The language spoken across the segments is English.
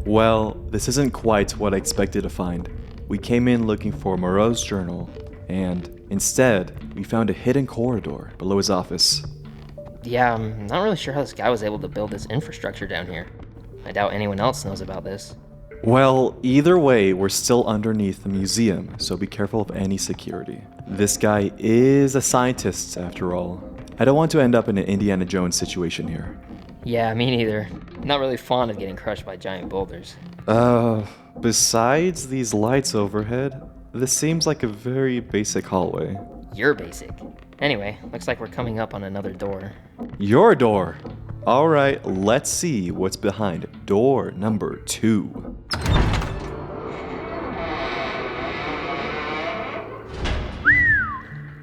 Well, this isn't quite what I expected to find. We came in looking for Moreau's journal, and instead, we found a hidden corridor below his office. Yeah, I'm not really sure how this guy was able to build this infrastructure down here. I doubt anyone else knows about this. Well, either way, we're still underneath the museum, so be careful of any security. This guy is a scientist, after all. I don't want to end up in an Indiana Jones situation here. Yeah, me neither. Not really fond of getting crushed by giant boulders. Besides these lights overhead, this seems like a very basic hallway. You're basic. Anyway, looks like we're coming up on another door. Your door! Alright, let's see what's behind door number 2.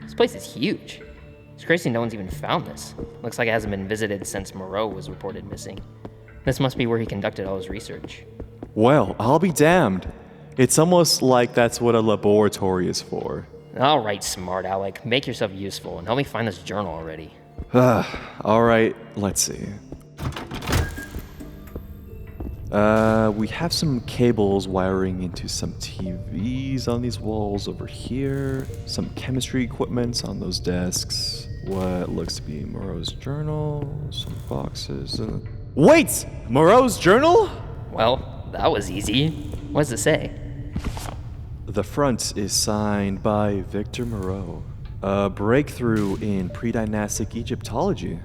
This place is huge. It's crazy no one's even found this. Looks like it hasn't been visited since Moreau was reported missing. This must be where he conducted all his research. Well, I'll be damned. It's almost like that's what a laboratory is for. Alright, smart Alec, make yourself useful and help me find this journal already. Alright, let's see. We have some cables wiring into some TVs on these walls over here. Some chemistry equipment on those desks. What looks to be Moreau's journal. Some boxes. Wait! Moreau's journal? Well, that was easy. What does it say? The front is signed by Victor Moreau. A breakthrough in pre-dynastic Egyptology.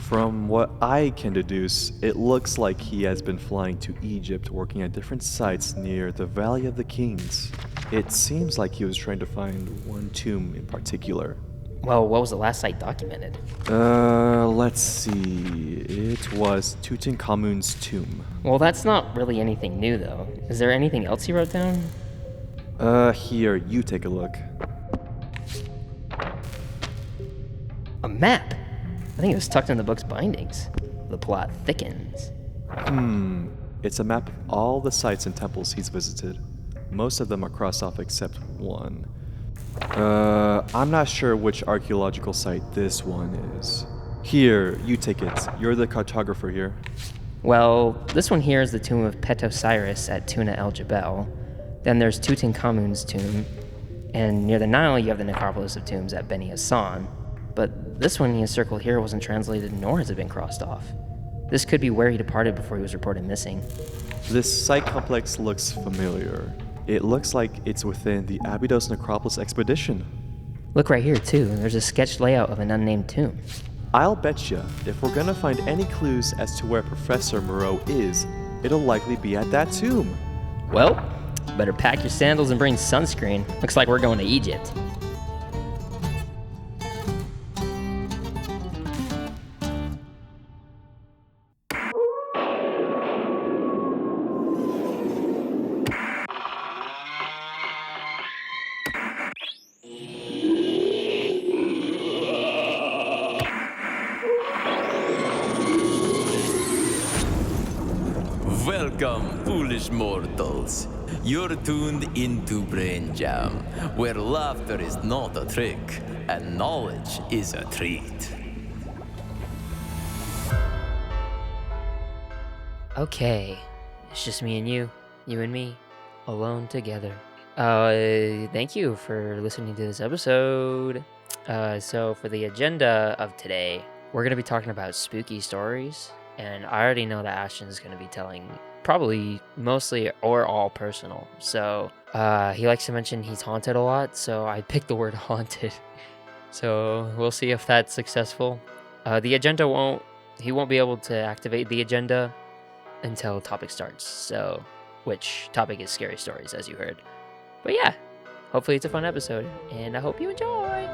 From what I can deduce, it looks like he has been flying to Egypt working at different sites near the Valley of the Kings. It seems like he was trying to find one tomb in particular. Well, what was the last site documented? Let's see. It was Tutankhamun's tomb. Well, that's not really anything new, though. Is there anything else he wrote down? Here, you take a look. A map! I think it was tucked in the book's bindings. The plot thickens. It's a map of all the sites and temples he's visited. Most of them are crossed off except one. I'm not sure which archaeological site this one is. Here, you take it. You're the cartographer here. Well, this one here is the tomb of Osiris at Tuna el Jebel. Then there's Tutankhamun's tomb. And near the Nile, you have the necropolis of tombs at Beni Hassan. But this one he has circled here wasn't translated, nor has it been crossed off. This could be where he departed before he was reported missing. This site complex looks familiar. It looks like it's within the Abydos Necropolis expedition. Look right here, too. There's a sketched layout of an unnamed tomb. I'll betcha, if we're gonna find any clues as to where Professor Moreau is, it'll likely be at that tomb. Well, better pack your sandals and bring sunscreen. Looks like we're going to Egypt. Welcome, foolish mortals. You're tuned into Brain Jam, where laughter is not a trick and knowledge is a treat. Okay, it's just me and you and me, alone together. Thank you for listening to this episode. So for the agenda of today, we're going to be talking about spooky stories. And I already know that Ashton's going to be telling probably mostly or all personal. So he likes to mention he's haunted a lot, so I picked the word haunted. So we'll see if that's successful. The agenda he won't be able to activate the agenda until topic starts. So, which topic is scary stories, as you heard. But yeah, hopefully it's a fun episode, and I hope you enjoy.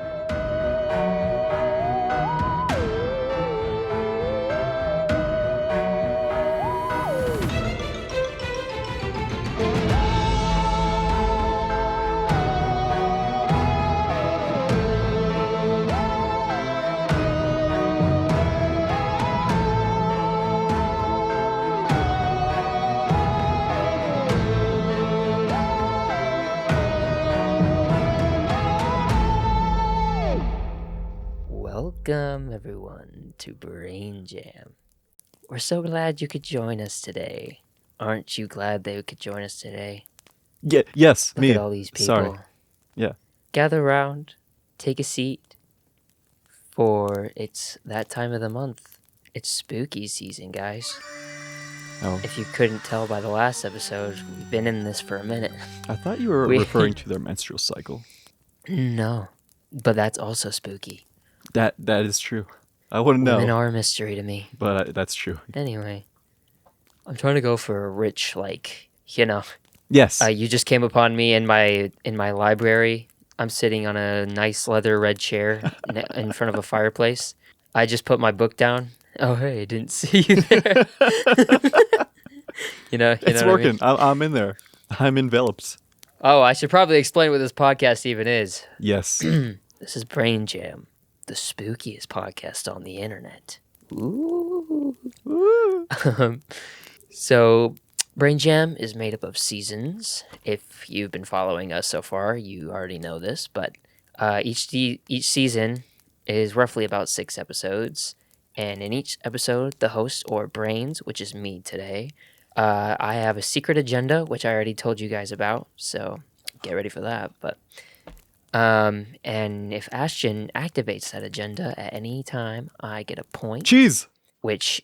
Welcome everyone to Brain Jam, we're so glad you could join us today. Aren't you glad they could join us today? Yeah, yes, Look me. at all these people. Sorry. Yeah. Gather around, take a seat, for it's that time of the month. It's spooky season, guys. Oh, If you couldn't tell by the last episode, we've been in this for a minute. I thought you were We- referring to their menstrual cycle. No, but that's also spooky. That is true. I wouldn't Women know, are a mystery to me. but that's true. Anyway, I'm trying to go for a rich, like, Yes. you just came upon me in my library. I'm sitting on a nice leather red chair in front of a fireplace. I just put my book down. Oh, hey, I didn't see you there. It's what working. I mean? I'm in there. I'm enveloped. Oh, I should probably explain what this podcast even is. Yes. This is Brain Jam, the spookiest podcast on the internet. Ooh. So, Brain Jam is made up of seasons. If you've been following us so far, you already know this, but each season is roughly about 6 episodes. And in each episode, the host, or Brains, which is me today, I have a secret agenda, which I already told you guys about, so get ready for that. But and if Ashton activates that agenda at any time, I get a point, Cheese. which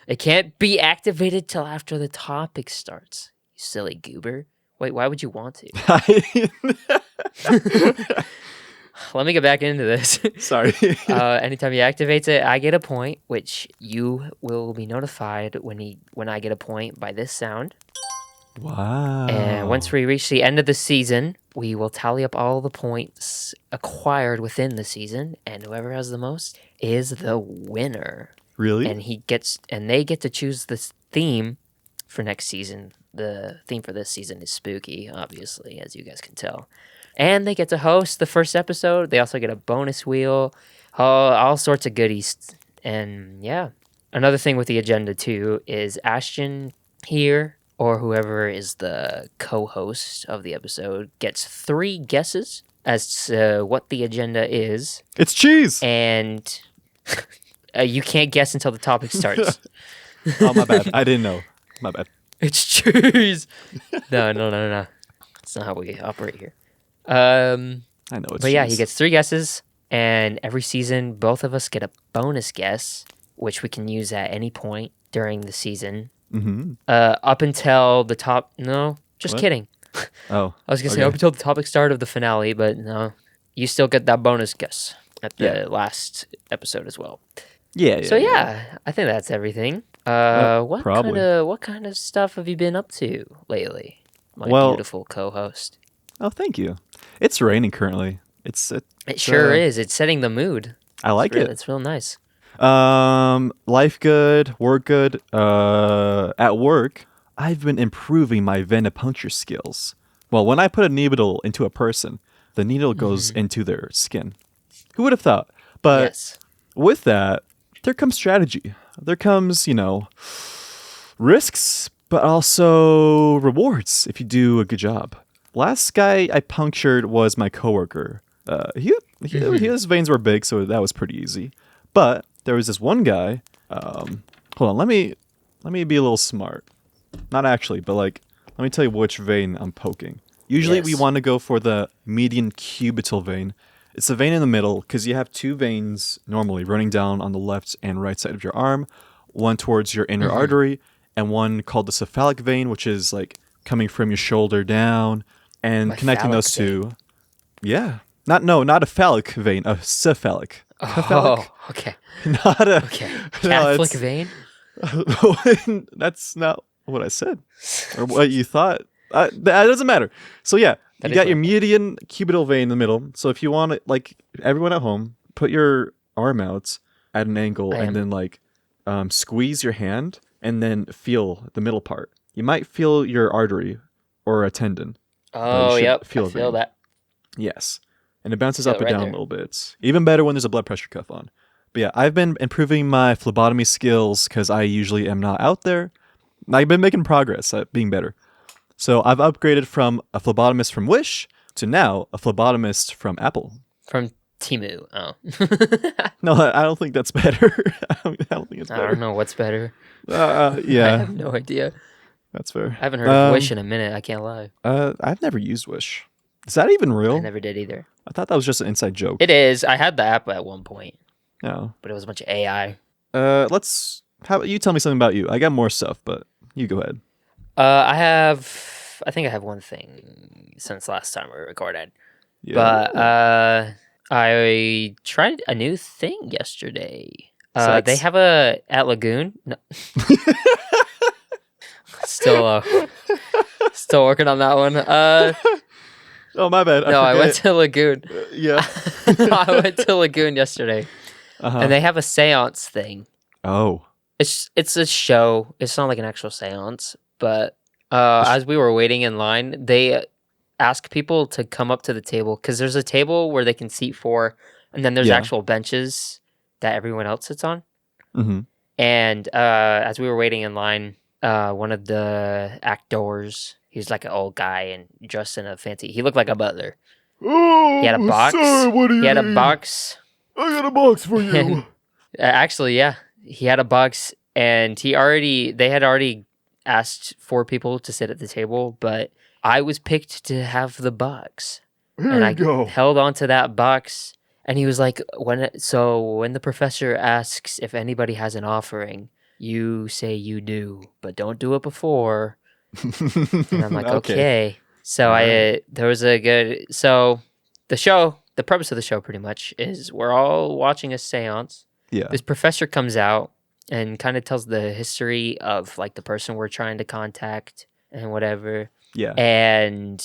it can't be activated till after the topic starts. You silly goober. Wait, why would you want to? Let me get back into this. Sorry. Anytime he activates it, I get a point, which you will be notified when I get a point by this sound. Wow. And once we reach the end of the season, we will tally up all the points acquired within the season, and whoever has the most is the winner. Really? And they get to choose this theme for next season. The theme for this season is spooky, obviously, as you guys can tell. And they get to host the first episode. They also get a bonus wheel, all sorts of goodies. And yeah, another thing with the agenda too is Ashton here, or whoever is the co-host of the episode, gets 3 guesses as to what the agenda is. It's cheese. And you can't guess until the topic starts. Oh, my bad. I didn't know. My bad. It's cheese. No. That's not how we operate here. I know it's But yeah, cheese. he gets 3 guesses, and every season, both of us get a bonus guess, which we can use at any point during the season. Mm-hmm. Up until the top. No, just What? kidding. Oh. I was gonna say Okay. up until the topic start of the finale, but no, you still get that bonus guess at the Yeah. last episode as well. Yeah. So yeah, I think that's everything. What probably. kind of stuff have you been up to lately, my Well- beautiful co-host? Oh, thank you. It's raining currently. It sure uh, is. It's setting the mood. I like it. It's real nice. Life good, work good. At work, I've been improving my venipuncture skills. Well, when I put a needle into a person, the needle goes into their skin. Who would have thought? But Yes. with that, there comes strategy. There comes, risks, but also rewards if you do a good job. Last guy I punctured was my coworker. His veins were big, so that was pretty easy. But there was this one guy. Hold on, let me be a little smart. Not actually, but let me tell you which vein I'm poking. Usually we Yes. want to go for the median cubital vein. It's the vein in the middle because you have 2 veins normally running down on the left and right side of your arm, one towards your inner artery, and one called the cephalic vein, which is coming from your shoulder down and My connecting phallic those 2. Yeah. Not a phallic vein, a cephalic. Oh, okay. Not a Okay. No, Catholic it's- vein? That's not what I said, or what you thought. That doesn't matter. So yeah, That you is got what- your median cubital vein in the middle. So if you want to, everyone at home, put your arm out at an angle I and am. then squeeze your hand and then feel the middle part. You might feel your artery or a tendon. Oh, should yep. feel I a feel vein. that. Yes. And it bounces Feel up it and right down there. a little bit. Even better when there's a blood pressure cuff on. But yeah, I've been improving my phlebotomy skills because I usually am not out there. I've been making progress at being better. So I've upgraded from a phlebotomist from Wish to now a phlebotomist from Apple. From Timu. Oh. No, I don't think that's better. I don't think it's I better. don't know what's better. I Yeah, have no idea. that's fair. I haven't heard of Wish in a minute. I can't lie. I've never used Wish. Is that even real? I never did either. I thought that was just an inside joke. It is. I had the app at one point, No. but it was a bunch of AI. How about you tell me something about you? I got more stuff, but you go ahead. I think I have one thing since last time we recorded. Yeah. But I tried a new thing yesterday. They Sex? have at Lagoon. No. Still working on that one. Oh, my bad. I went to Lagoon. Yeah. I went to Lagoon yesterday, Uh-huh. and they have a seance thing. Oh. It's a show. It's not like an actual seance, but as we were waiting in line, they ask people to come up to the table because there's a table where they can seat four, and then there's Yeah. actual benches that everyone else sits on. Mm-hmm. And as we were waiting in line, one of the actors, he's like an old guy and dressed in a fancy. He looked like a butler. Oh, He had a box. Sir, what do you He had a need? box. I got a box for you. And- Actually, yeah, he had a box, and they had already asked for people to sit at the table, but I was picked to have the box. Here And you I go. held onto that box, and he was like, when the professor asks if anybody has an offering, you say you do, but don't do it before. And I'm like, okay. So Alright. the premise of the show pretty much is we're all watching a seance. Yeah. This professor comes out and kind of tells the history of like the person we're trying to contact and whatever. Yeah. And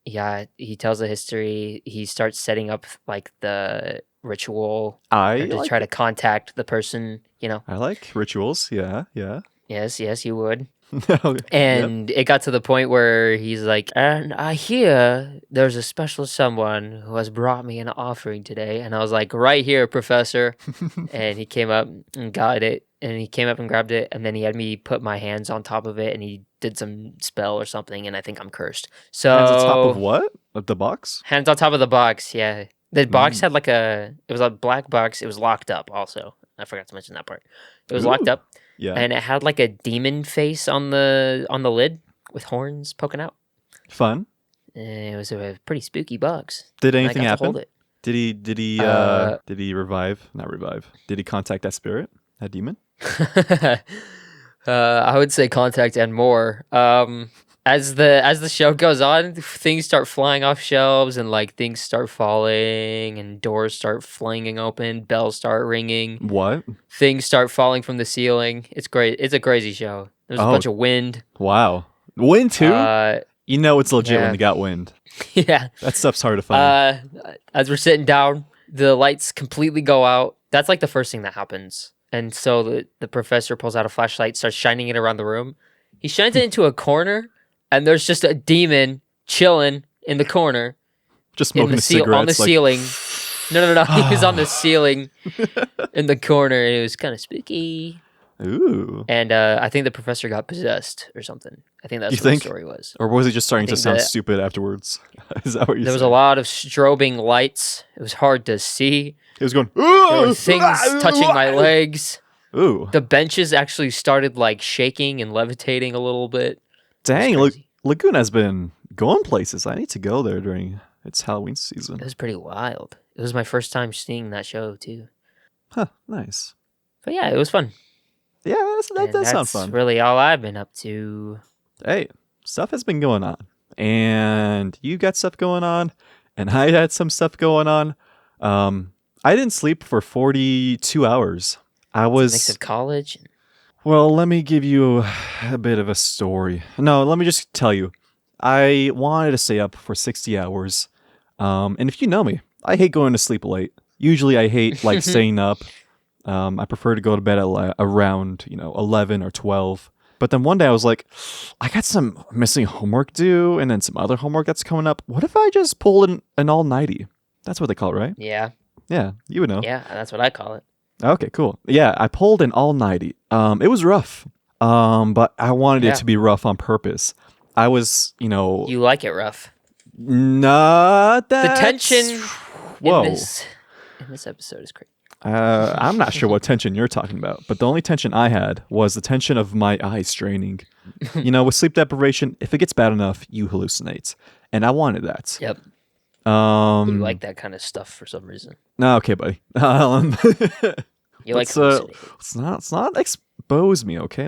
yeah, he tells the history. He starts setting up like the ritual to try to contact the person, I like rituals. Yeah. Yeah. Yes, you would. Yep. And it got to the point where he's like, and I hear there's a special someone who has brought me an offering today. And I was like, right here, professor. And he came up and got it. And he came up and grabbed it. And then he had me put my hands on top of it. And he did some spell or something. And I think I'm cursed. So Hands on top of what? Of the box? hands on top of the box. Yeah. The box had it was a black box. It was locked up also. I forgot to mention that part. It was locked Ooh. up. Yeah. And it had like a demon face on the lid with horns poking out. Fun. And it was a pretty spooky box. Did And I anything got to hold happen? it. Did he revive? Not revive. Did he contact that spirit? That demon? I would say contact and more. As the show goes on, things start flying off shelves and like things start falling and doors start flinging open, bells start ringing, What? things start falling from the ceiling. It's great. It's a crazy show. There's a Oh. bunch of wind. Wow. Wind too? You know it's legit yeah. when they got wind. yeah. That stuff's hard to find. As we're sitting down, the lights completely go out. That's like the first thing that happens. And so the professor pulls out a flashlight, starts shining it around the room. He shines it into a corner, and there's just a demon chilling in the corner. Just smoking a cigarette. On the ceiling. No. He was on the ceiling in the corner, and it was kind of spooky. Ooh. And I think the professor got possessed or something. I think that's You what think? the story was. Or was he just starting to think sound that- stupid afterwards? Is that what you're There was saying? a lot of strobing lights. It was hard to see. He was going, There were things touching my legs. Ooh. The benches actually started like shaking and levitating a little bit. Dang, crazy. Laguna's been going places. I need to go there during its Halloween It season. was pretty wild. It was my first time seeing that show too. Huh, nice. But yeah, it was fun. Yeah, that And does sound that's fun. really all I've been up to. Hey, stuff has been going on. And you got stuff going on. And I had some stuff going on. I didn't sleep for 42 hours. I Mix was... of college. Well, let me give you a bit of a story. No, let me just tell you. I wanted to stay up for 60 hours. And if you know me, I hate going to sleep late. Usually I hate like staying up. I prefer to go to bed at around, 11 or 12. But then one day I was like, I got some missing homework due and then some other homework that's coming up. What if I just pull an all-nighty? That's what they call it, right? Yeah. Yeah, you would know. Yeah, that's what I call it. Okay, cool. Yeah, I pulled an all-nighty. It was rough. But I wanted Yeah. it to be rough on purpose. I was, You like it rough. not that... The tension Whoa. in this in this episode is crazy. I'm not sure what tension you're talking about, but the only tension I had was the tension of my eyes straining. With sleep deprivation, if it gets bad enough, you hallucinate, and I wanted that. Yep. You like that kind of stuff for some reason. No, okay, buddy. You like hallucinate. Let's not expose me, okay?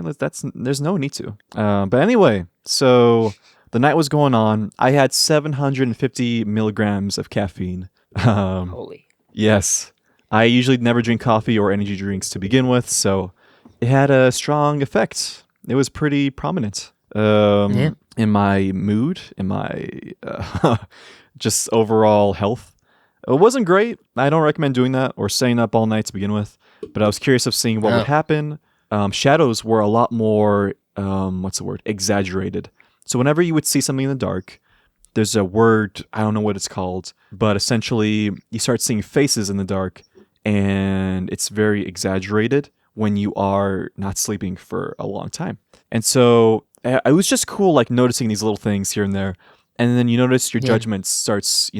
There's no need to. But anyway, so the night was going on. I had 750 milligrams of caffeine. Holy. Yes. I usually never drink coffee or energy drinks to begin with, so it had a strong effect. It was pretty prominent in my mood, in my just overall health. It wasn't great. I don't recommend doing that or staying up all night to begin with, but I was curious of seeing what would happen. Shadows were a lot more, exaggerated. So whenever you would see something in the dark, there's a word, I don't know what it's called, but essentially you start seeing faces in the dark, and it's very exaggerated when you are not sleeping for a long time. And so it was just cool, like noticing these little things here and there. And then you notice your judgment starts,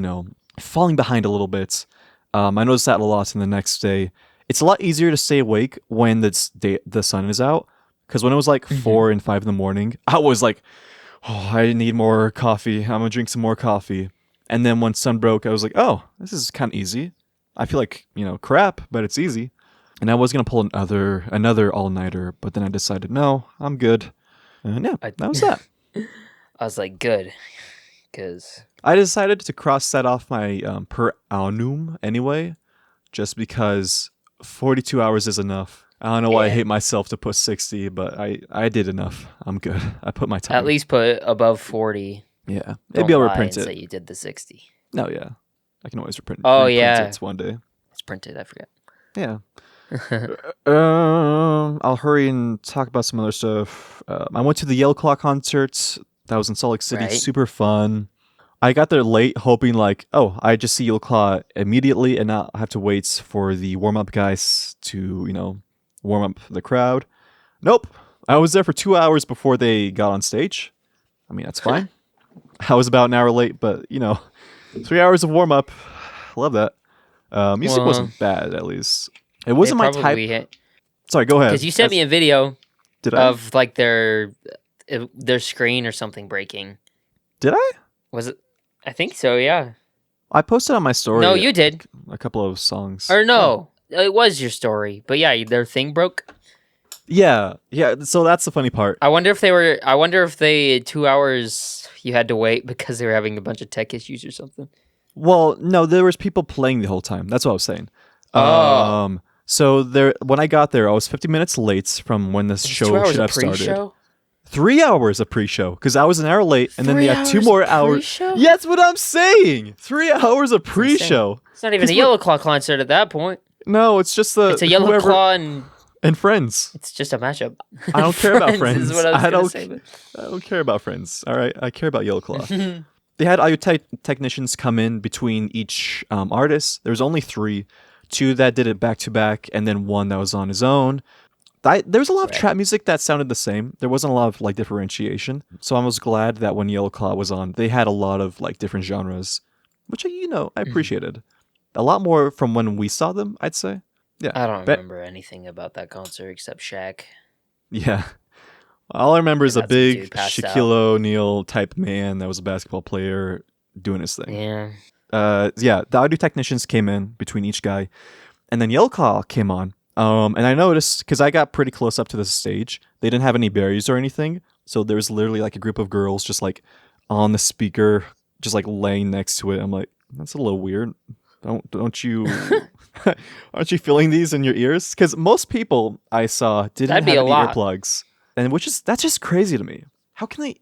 falling behind a little bit. I noticed that a lot in the next day. It's a lot easier to stay awake when the sun is out. Because when it was like 4 and 5 in the morning, I was like, oh, I need more coffee. I'm going to drink some more coffee. And then when sun broke, I was like, oh, this is kind of easy. I feel like, crap, but it's easy. And I was going to pull another all-nighter, but then I decided, no, I'm good. And that was that. I was like, good. Because I decided to cross that off my per annum anyway, just because 42 hours is enough. I don't know why I hate myself to put 60, but I did enough. I'm good. I put my time. At least put above 40. Yeah. Maybe I'll reprint it. Say you did the 60. No, yeah. I can always reprint it one day. It's printed, I forget. Yeah. I'll hurry and talk about some other stuff. I went to the Yellow Claw concert. That was in Salt Lake City. Right. Super fun. I got there late, hoping like, I just see Yellow Claw immediately and not have to wait for the warm-up guys to, warm up the crowd. Nope. I was there for 2 hours before they got on stage. I mean, that's fine. I was about an hour late, but, 3 hours of warm-up. Love that. Music wasn't bad, at least. It wasn't my type. Sorry, go ahead. Because you sent me a video of like their screen or something breaking. Did I? Was it? I think so, yeah. I posted on my story. No, you did. A couple of songs. Or no, it was your story. But yeah, their thing broke. Yeah. So that's the funny part. I wonder if they 2 hours you had to wait because they were having a bunch of tech issues or something. Well, no, there was people playing the whole time. That's what I was saying. Oh. So when I got there, I was 50 minutes late from when the show should have started. 3 hours of pre-show, because I was an hour late, and then they had 2 more hours. Yeah, that's what I'm saying. 3 hours of pre-show. It's not even a Yellow Claw concert at that point. No, it's just it's a Yellow Claw and Friends. It's just a mashup. I don't care about Friends. Is what I don't care about Friends. All right, I care about Yellow Claw. They had audio technicians come in between each artist. There was only 3. 2 that did it back to back, and then 1 that was on his own. There was a lot of trap music that sounded the same. There wasn't a lot of differentiation. So I was glad that when Yellow Claw was on, they had a lot of different genres, which I appreciated. A lot more from when we saw them, I'd say. Yeah. I don't remember anything about that concert except Shaq. Yeah. All I remember is a big Shaquille O'Neal type man that was a basketball player doing his thing. Yeah. The audio technicians came in between each guy, and then Yellow Claw came on. And I noticed, because I got pretty close up to the stage, they didn't have any barriers or anything, so there was literally a group of girls just on the speaker, just laying next to it. I'm like, that's a little weird. Don't you aren't you feeling these in your ears? Because most people I saw didn't have any earplugs, and that's just crazy to me. How can they?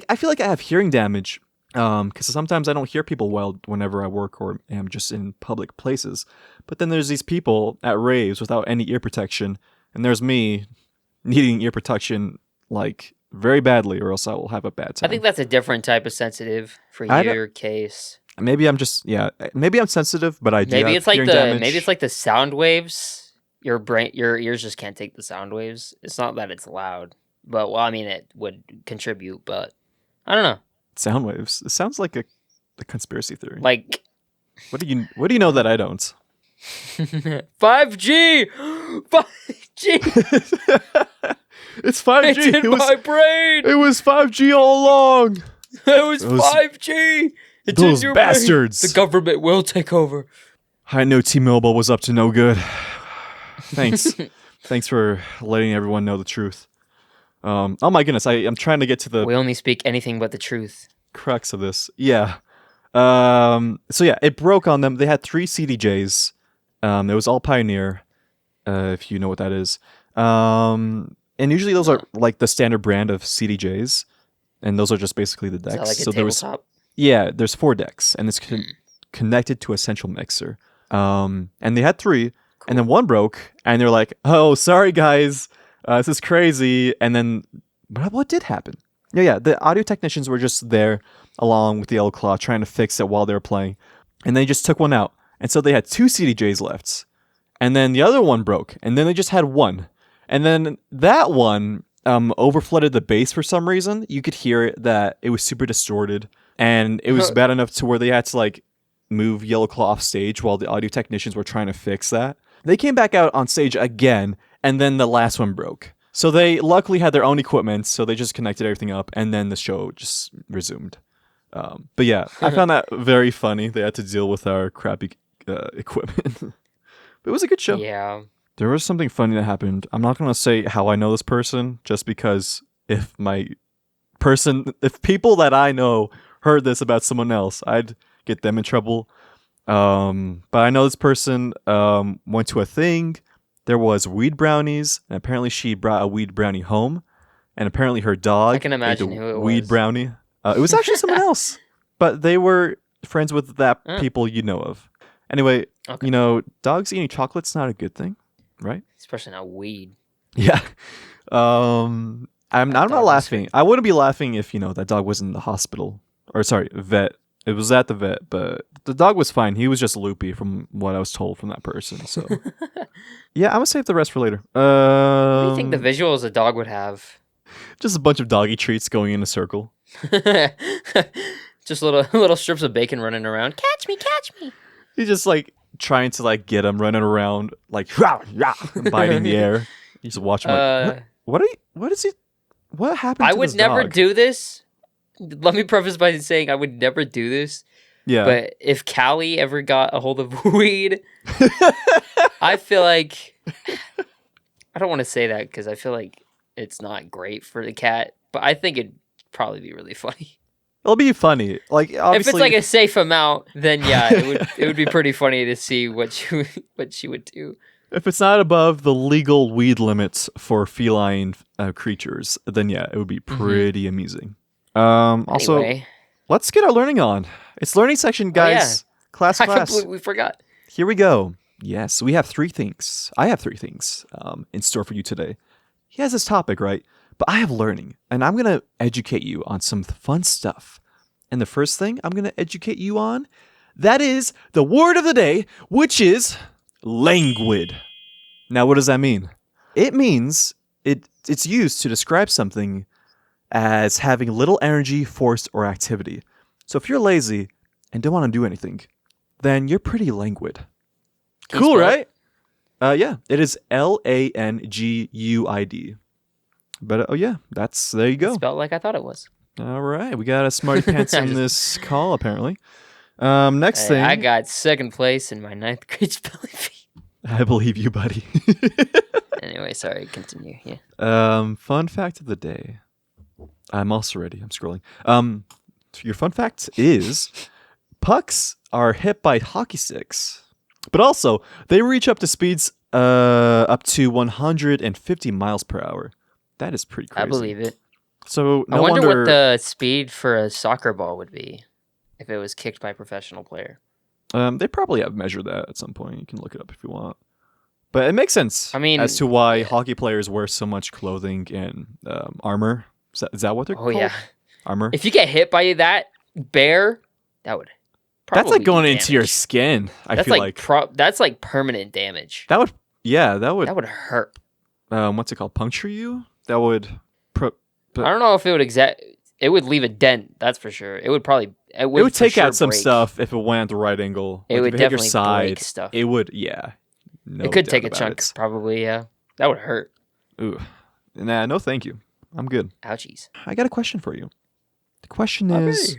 I feel like I have hearing damage. Because sometimes I don't hear people well whenever I work or am just in public places. But then there's these people at raves without any ear protection, and there's me needing ear protection very badly, or else I will have a bad time. I think that's a different type of sensitive for your case. Maybe I'm sensitive, but I do have hearing damage. Maybe it's the sound waves. Your ears just can't take the sound waves. It's not that it's loud, but it would contribute, but I don't know. Sound waves. It sounds like a conspiracy theory. What do you know that I don't? 5G! 5G! It's 5G. It's in my brain! It was 5G all along. It was 5G! It's those in your bastards. brain. The government will take over. I knew T-Mobile was up to no good. Thanks. Thanks for letting everyone know the truth. Oh my goodness, I'm trying to get to the We only speak anything but the truth. crux of this. Yeah. So yeah, it broke on them. They had 3 CDJs. It was all Pioneer, if you know what that is. And usually those are like the standard brand of CDJs, and those are just basically the decks. Is that like a so tabletop? there's 4 decks, and it's connected to a central mixer. And they had 3, and then 1 broke, and they're like, "Oh, sorry guys, this is crazy." And then, what did happen? Yeah, the audio technicians were just there along with the Yellow Claw trying to fix it while they were playing, and they just took one out, and so they had 2 CDJs left, and then the other one broke, and then they just had 1, and then that one overflooded the bass for some reason. You could hear it, that it was super distorted, and it was bad enough to where they had to like move Yellow Claw off stage while the audio technicians were trying to fix that. They came back out on stage again, and then the last one broke. So they luckily had their own equipment, so they just connected everything up, and then the show just resumed. But yeah, I found that very funny. They had to deal with our crappy equipment. But it was a good show. Yeah. There was something funny that happened. I'm not going to say how I know this person, just because if people that I know heard this about someone else, I'd get them in trouble. But I know this person went to a thing. There was weed brownies, and apparently she brought a weed brownie home, and apparently her dog I can imagine ate a who it weed was. brownie. It was actually someone else, but they were friends with that Oh. people you know of. Anyway, Okay. dogs eating chocolate's not a good thing, right? Especially not weed. Yeah. I'm That not dog is laughing. I wouldn't be laughing if, that dog was in the hospital. Or sorry, vet. It was at the vet, but the dog was fine. He was just loopy from what I was told from that person. So yeah, I'm gonna save the rest for later. What do you think the visuals a dog would have? Just a bunch of doggy treats going in a circle. Just little strips of bacon running around. Catch me, catch me. He's just like trying to like get him running around, like biting the air. You just watch him like, what happened I to would this never dog? do this. Let me preface by saying I would never do this. Yeah. But if Callie ever got a hold of weed, I feel like I don't want to say that because I feel like it's not great for the cat. But I think it'd probably be really funny. It'll be funny. Like obviously, If it's like a safe amount, then yeah, it would be pretty funny to see what she would do. if it's not above the legal weed limits for feline creatures, then yeah, it would be pretty amusing. Also, Anyway, let's get our learning on. It's learning section, guys. Class. I completely forgot. Here we go. Yes, we have 3 things. I have 3 things in store for you today. He has this topic, right? But I have learning, and I'm going to educate you on some fun stuff. And the first thing I'm going to educate you on, that is the word of the day, which is languid. Now, what does that mean? It means it's used to describe something as having little energy, force, or activity. So if you're lazy and don't want to do anything, then you're pretty languid. Can you Cool, spell it? right? Yeah, it is LANGUID. But yeah, there you go. Spelled like I thought it was. All right, we got a smarty pants in this call apparently. Next Hey, thing, I got second place in my 9th grade spelling bee. I believe you, buddy. Anyway, sorry, continue. Yeah. Fun fact of the day. I'm also ready. I'm scrolling. Your fun fact is pucks are hit by hockey sticks, but also they reach up to speeds up to 150 miles per hour. That is pretty crazy. I believe it. So no I wonder wonder what the speed for a soccer ball would be if it was kicked by a professional player. they probably have measured that at some point. You can look it up if you want. But it makes sense. I mean, as to why hockey players wear so much clothing and armor. Is that what they're called? Oh yeah. Armor. If you get hit by that bear, that would That's probably like going do into your damage. skin. I That's feel like like that's like permanent damage. that would. Yeah, that would. That would hurt. What's it called? Puncture you? That would. But- I don't know if it would it would leave a dent. That's for sure. It would probably It would for take sure out some break. stuff if it went at the right angle. It Like, would if it hit your definitely side, break stuff. it would, yeah. No It could doubt take a about chunk, it. probably. Yeah, that would hurt. Ooh. Nah, no thank you. I'm good. Ouchies. I got a question for you. The question is,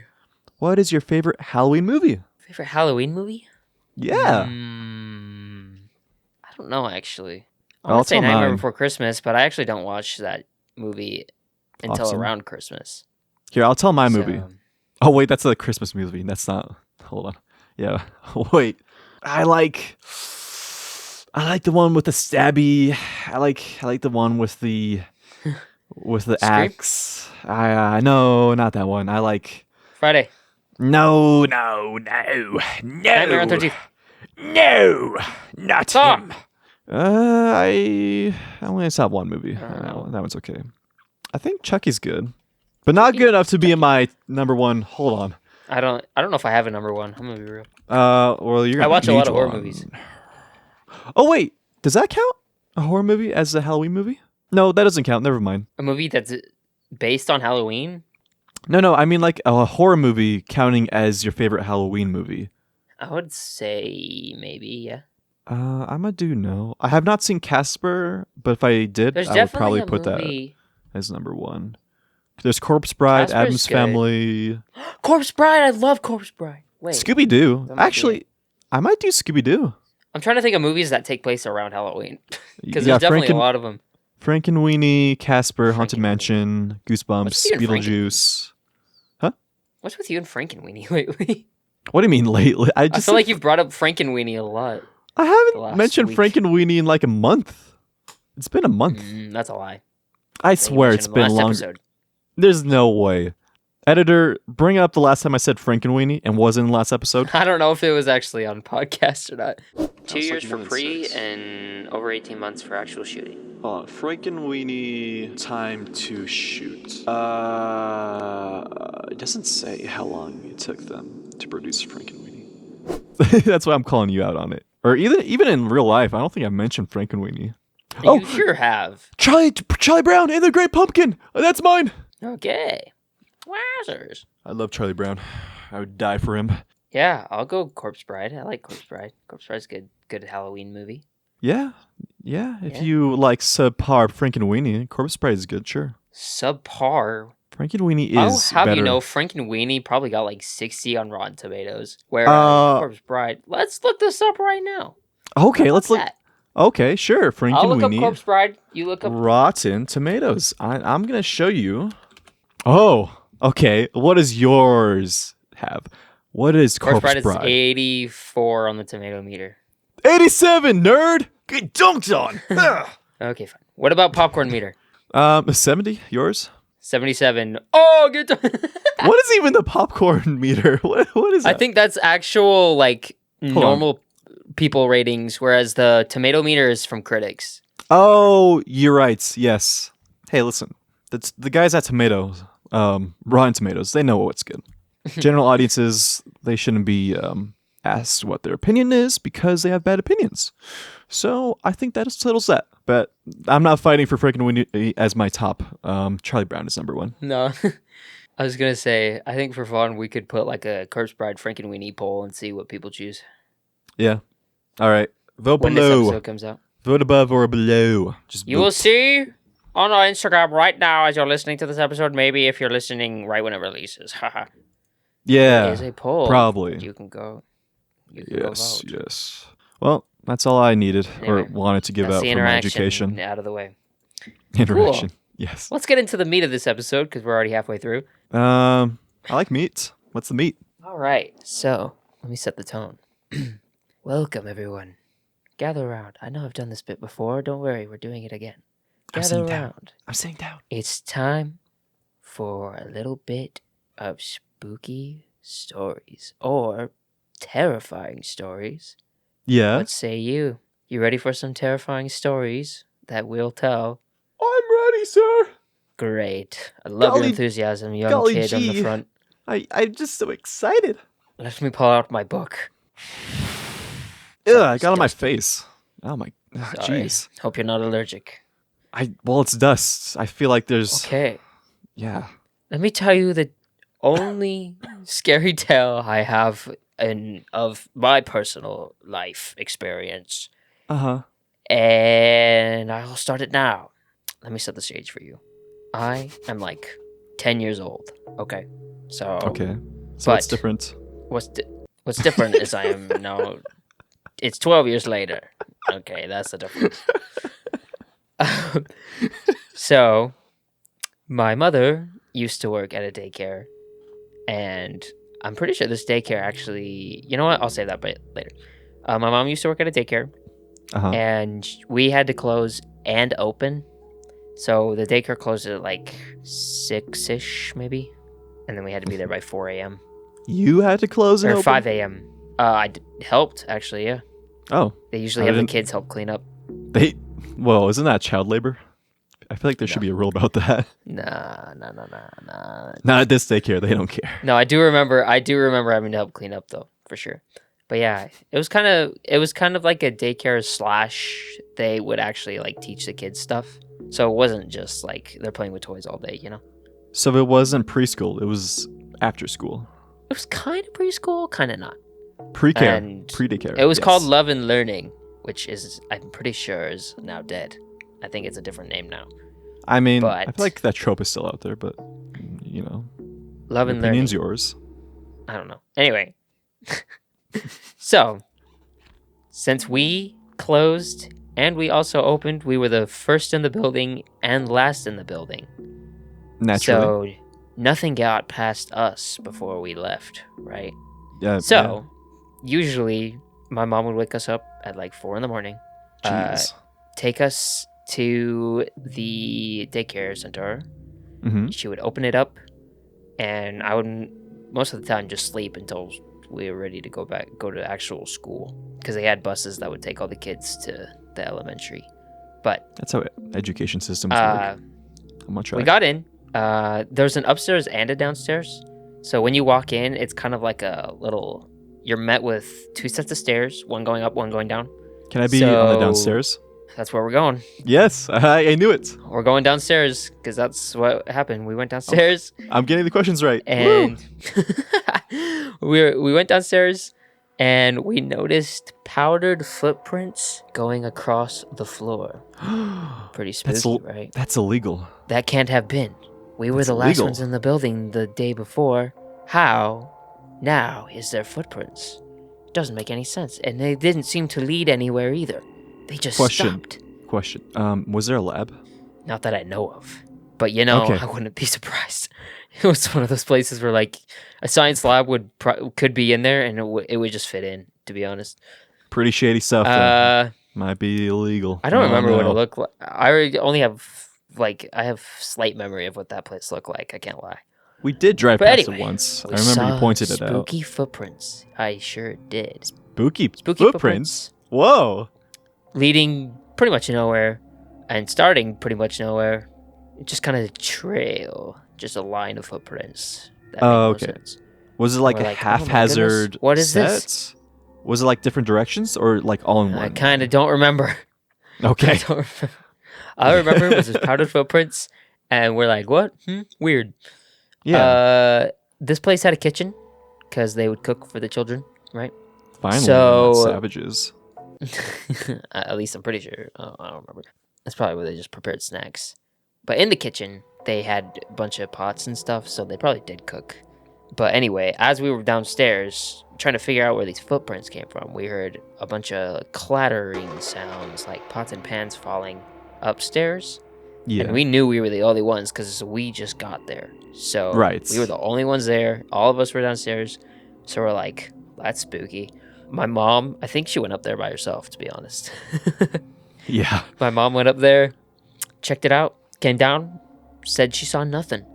what is your favorite Halloween movie? Favorite Halloween movie? Yeah. I don't know actually. I I'll want to say tell Nightmare mine. Before Christmas, but I actually don't watch that movie until Often. around Christmas. Here, I'll tell my movie. So, Oh, wait, that's a Christmas movie. That's not. Hold on. Yeah. Wait. I like the one with the stabby. I like the one with the Scream? axe. No, not that one. I like Friday. no. Nightmare on 13th. No, not Saw. him. I only saw one movie. Oh. That one's okay. I think Chucky's good, but not good enough to be in my number one. Hold on. I don't know if I have a number one. I'm gonna be real. Well, you're. I gonna watch a need lot of horror one. movies. Oh wait, does that count? A horror movie as a Halloween movie? No, that doesn't count. Never mind. A movie that's based on Halloween? No. I mean like a horror movie counting as your favorite Halloween movie. I would say maybe, yeah. I'm gonna do no. I have not seen Casper, but if I did, There's I would definitely probably a put movie. that as number one. There's Corpse Bride, Casper's Addams good. Family, Corpse Bride. I love Corpse Bride. Wait, Scooby Doo. that might be Actually, I might do Scooby Doo. I'm trying to think of movies that take place around Halloween because Yeah, there's definitely a lot of them. Frankenweenie, Casper, Haunted Frankenweenie. Mansion, What's Goosebumps, with you and Beetlejuice. What's with you and Frankenweenie lately? What do you mean lately? I feel like you've brought up Frankenweenie a lot. I the haven't last mentioned week. Frankenweenie in like a month. It's been a month. That's a lie. I That you swear mentioned it's in the been last longer. episode. There's no way. Editor, bring up the last time I said Frankenweenie and was in the last episode. I don't know if it was actually on podcast or not. 2 like years for more than pre 6. and over 18 months for actual shooting. Hold on. Frankenweenie time to shoot. It doesn't say how long it took them to produce Frankenweenie. That's why I'm calling you out on it. Or even in real life, I don't think I mentioned Frankenweenie. You sure have. Charlie Brown and the Great Pumpkin. That's mine. Okay. Wowzers. I love Charlie Brown. I would die for him. Yeah, I'll go Corpse Bride. I like Corpse Bride. Corpse Bride's good. Good Halloween movie. Yeah. If Yeah. you like subpar Frankenweenie, Corpse Bride is good, sure. Subpar. Frankenweenie I'll is have better. you know, Frankenweenie probably got like 60 on Rotten Tomatoes. Whereas Corpse Bride, let's look this up right now. Okay, let's look. That. Okay, sure. I'll look up Frankenweenie. Corpse Bride. You look up. Rotten Tomatoes. I'm gonna show you. Oh, okay. What does yours have? What is Corpse Corpse Bride is 84 on the tomato meter. 87, nerd. Get dunked on. Okay, fine. What about popcorn meter? 70. Yours. 77. Oh, good. What is even the popcorn meter? What is that? I think that's actual like normal people ratings, whereas the tomato meter is from critics. Oh, you're right. Yes. Hey, listen. That's the guys at Tomatoes, Rotten Tomatoes. They know what's good. General audiences, they shouldn't be asked what their opinion is because they have bad opinions. So I think that settles that. But I'm not fighting for Frankenweenie as my top. Charlie Brown is number one. No. I was going to say, I think for fun, we could put like a Corpse Bride Frankenweenie poll and see what people choose Yeah. All right. Vote when this below. episode comes out. Vote above or below. Just You vote. will see on our Instagram right now as you're listening to this episode. Maybe if you're listening right when it releases. Haha. Yeah. There's a poll. probably. You can go. You can go vote. Yes. Well, that's all I needed or Anyway, wanted to give That's out the for my interaction education. out of the way. Interaction. Yes. Let's get into the meat of this episode because we're already halfway through. I like meat. What's the meat? All right, so let me set the tone. Welcome, everyone. Gather around. I know I've done this bit before. Don't worry, we're doing it again. I'm Gather sitting down. around. I'm sitting down. It's time for a little bit of spooky stories or terrifying stories. Yeah. What say you? You ready for some terrifying stories that we'll tell? I'm ready, sir. Great. I love Golly- your enthusiasm, young golly kid on the gee. front. I'm just so excited. Let me pull out my book. Ugh, I got on my disgusting. face. Oh my. Sorry. Jeez. Hope you're not allergic. Well, it's dust. I feel like there's. Okay. Yeah. Let me tell you the only scary tale I have of my personal life experience. Uh-huh. And I'll start it now. Let me set the stage for you. I am like 10 years old. Okay. So Okay. So what's but different? what's different is I am now it's 12 years later. Okay, that's the difference. So my mother used to work at a daycare, and I'm pretty sure this daycare actually, you know what? I'll save that bit later. My mom used to work at a daycare, Uh-huh. and we had to close and open. So the daycare closed at like 6-ish, maybe. And then we had to be there by 4 a.m. You had to close and Or open? 5 a.m. Helped, actually, yeah. Oh. They usually I have the didn't- kids help clean up. Well, isn't that child labor? I feel like there should be a rule about that. Nah. Not at this daycare. They don't care. No, I do remember having to help clean up, though, for sure. But yeah, it was kind of like a daycare / they would actually like teach the kids stuff. So it wasn't just like they're playing with toys all day, you know? So it wasn't preschool. It was after school. It was kind of preschool, kind of not. Pre-care. And Pre-daycare. It was yes. called Love and Learning, which is, I'm pretty sure, is now dead. I think it's a different name now. I mean, I but- feel like that trope is still out there, but, you know. Love your and Learning. opinion's yours. I don't know. Anyway. So, since we closed and we also opened, we were the first in the building and last in the building. Naturally. So, nothing got past us before we left, right? Yeah. So, usually, my mom would wake us up at like 4 in the morning, Jeez. take us to the daycare center. Mm-hmm. She would open it up, and I would most of the time just sleep until we were ready to go to actual school, because they had buses that would take all the kids to the elementary. But That's how education systems work. I'm on track. we got in. There's an upstairs and a downstairs. So when you walk in, it's kind of like a little. You're met with 2 sets of stairs, one going up, one going down. Can I be on the So- downstairs? That's where we're going. Yes, I knew it. We're going downstairs because that's what happened. We went downstairs. I'm getting the questions right. And we went downstairs, and we noticed powdered footprints going across the floor. Woo! Pretty That's spooky, right? That's illegal. That can't have been. We were That's the last illegal. ones in the building the day before. How now is there footprints? Doesn't make any sense, and they didn't seem to lead anywhere either. They just stopped. Question. Was there a lab? Not that I know of. But, you know, Okay. I wouldn't be surprised. It was one of those places where, like, a science lab could be in there, and it would just fit in, to be honest. Pretty shady stuff. Then. Might be illegal. I don't remember what it no. looked like. I only have, I have slight memory of what that place looked like. I can't lie. We did drive But past anyway, it once. I We remember you saw pointed it out. Spooky footprints. I sure did. Spooky Spooky footprints? Whoa. Leading pretty much nowhere and starting pretty much nowhere. Just kind of trail. Just a line of footprints. That Oh, make no okay. sense. Was it like We're a like, oh my goodness, haphazard what is this? set? Was it like different directions or like all in one? I kind of don't remember. Okay. I don't remember. All I remember was his powdered footprints, and we're like, what? Weird. Yeah. This place had a kitchen because they would cook for the children, right? Finally, so- not savages. At least I'm pretty sure. Oh, I don't remember. That's probably where they just prepared snacks. But in the kitchen, they had a bunch of pots and stuff, so they probably did cook. But anyway, as we were downstairs trying to figure out where these footprints came from, we heard a bunch of clattering sounds, like pots and pans falling upstairs. Yeah. And we knew we were the only ones because we just got there. So Right. we were the only ones there. All of us were downstairs. So we're like, that's spooky. My mom, I think she went up there by herself, to be honest. Yeah. My mom went up there, checked it out, came down, said she saw nothing.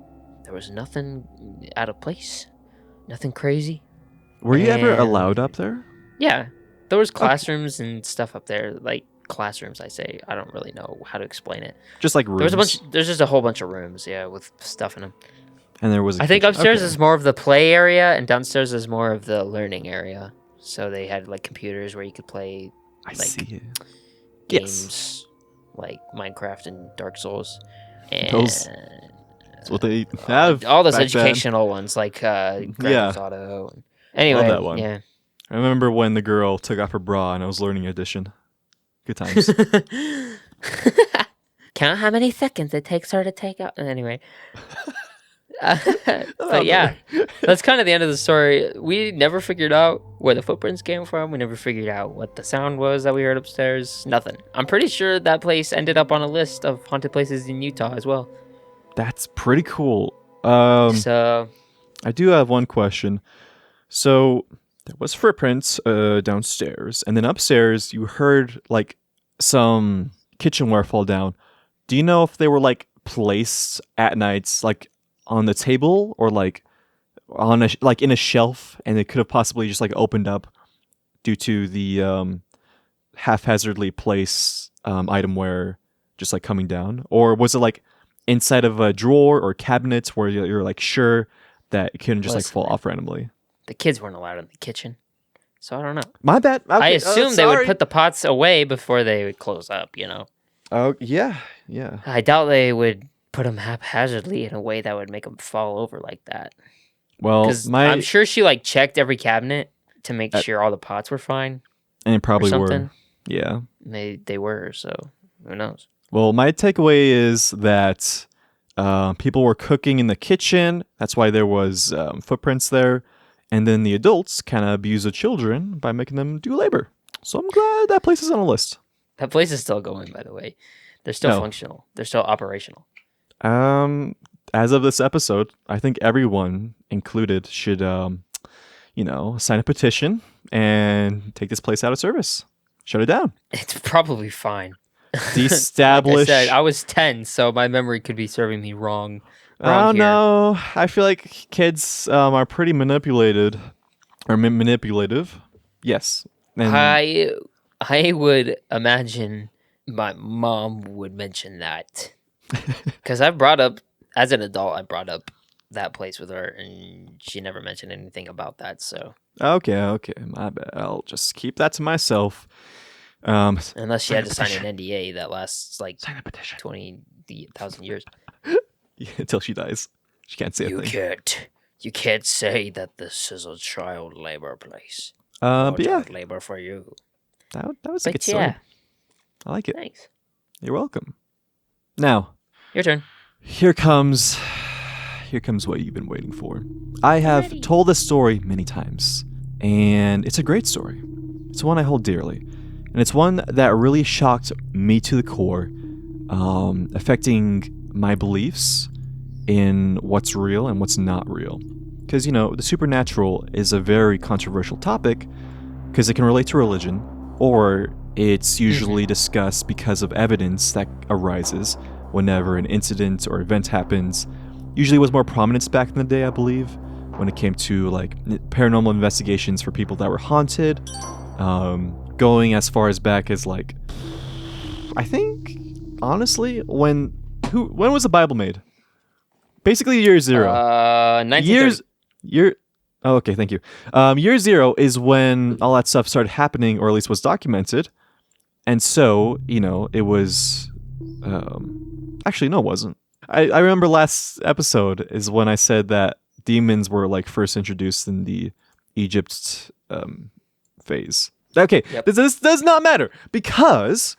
There was nothing out of place, nothing crazy. Were you ever And- allowed up there? Yeah, there was classrooms and stuff up there. Like classrooms, I say. I don't really know how to explain it. Just like rooms. There's just a whole bunch of rooms, yeah, with stuff in them. And there was. I think kitchen. upstairs Okay. is more of the play area, and downstairs is more of the learning area. So they had like computers where you could play I like, see it. games like Minecraft and Dark Souls. And Those That's what they have. All those back then. educational ones, like Grand Yeah. Theft Auto. Anyway, that one. yeah. I remember when the girl took off her bra and I was learning addition. Good times. Count how many seconds it takes her to take out. Anyway. But yeah, that's kind of the end of the story. We never figured out where the footprints came from. We never figured out what the sound was that we heard upstairs. Nothing. I'm pretty sure that place ended up on a list of haunted places in Utah as well. That's pretty cool. So I do have one question. So there was footprints downstairs, and then upstairs you heard like some kitchenware fall down. Do you know if they were like placed at nights, like on the table or like on a like in a shelf, and it could have possibly just like opened up due to the haphazardly placed itemware just like coming down, or was it like inside of a drawer or cabinet where you're like sure that it couldn't just like fall off randomly? the kids weren't allowed in the kitchen, so I don't know. My bad. Okay, I assume they would sorry. put the pots away before they would close up. Oh yeah. I doubt they would put them haphazardly in a way that would make them fall over like that. Well, Because I'm sure she like checked every cabinet to make sure all the pots were fine. and it Or probably something. were. Yeah. They were, so who knows? Well, my takeaway is that people were cooking in the kitchen. That's why there was footprints there. And then the adults kind of abuse the children by making them do labor. So I'm glad that place is on a list. That place is still going, by the way. They're still No. functional. They're still operational. As of this episode, I think everyone included should, sign a petition and take this place out of service. Shut it down. It's probably fine. Destablish. Like I said, I was 10, so my memory could be serving me wrong. Oh here. no! I feel like kids are pretty manipulated, or manipulative. Yes. And I would imagine my mom would mention that. Because as an adult, I brought up that place with her, and she never mentioned anything about that, so. Okay, my bad. I'll just keep that to myself. Unless she had to sign an NDA that lasts like Sign a petition 20,000 years. until she dies. She can't say a thing. You can't say that this is a child labor place. But yeah, Child labor for you. that was a But good story. yeah, I like it. thanks. You're welcome. Now, Your turn. here comes what you've been waiting for. I have told this story many times, and it's a great story. It's one I hold dearly, and it's one that really shocked me to the core, affecting my beliefs in what's real and what's not real. Because, the supernatural is a very controversial topic because it can relate to religion, or it's usually discussed because of evidence that arises whenever an incident or event happens. Usually was more prominence back in the day, I believe, when it came to like paranormal investigations for people that were haunted, going as far as back as like, I think, honestly, when was the Bible made? Basically year zero. 1930. Oh, okay, thank you. Year zero is when all that stuff started happening, or at least was documented. And so, it was... actually, no, it wasn't. I remember last episode is when I said that demons were like first introduced in the Egypt phase. Okay, Yep. this does not matter because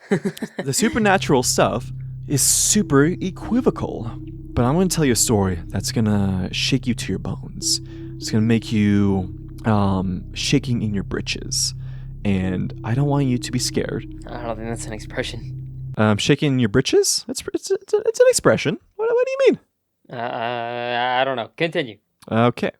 the supernatural stuff is super equivocal. But I'm going to tell you a story that's going to shake you to your bones. It's going to make you shaking in your britches. And I don't want you to be scared. I don't think that's an expression. Shaking in your britches? It's an expression. What do you mean? I don't know. Continue. Okay.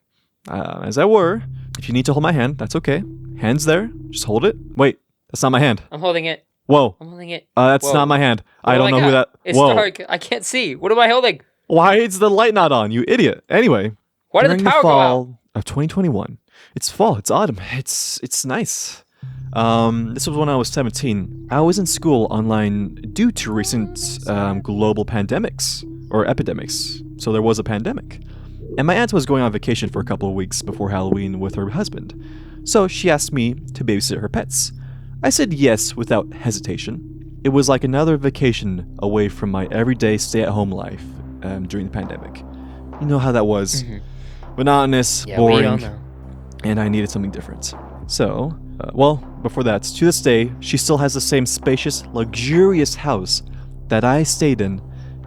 As I were, if you need to hold my hand, that's okay. Hand's there. Just hold it. Wait, that's not my hand. I'm holding it. Whoa. I'm holding it. That's Whoa. not my hand. I What don't do know who got? that... It's Whoa. dark. I can't see. What am I holding? Why is the light not on, you idiot? Anyway. Why did during the power go out? fall of 2021. It's fall. It's autumn. It's nice. This was when I was 17. I was in school online due to recent global pandemics or epidemics. So there was a pandemic. And my aunt was going on vacation for a couple of weeks before Halloween with her husband. So she asked me to babysit her pets. I said yes without hesitation. It was like another vacation away from my everyday stay-at-home life during the pandemic. You know how that was. Mhm. Monotonous, Yeah, we all boring, know. and I needed something different. So, before that, to this day, she still has the same spacious, luxurious house that I stayed in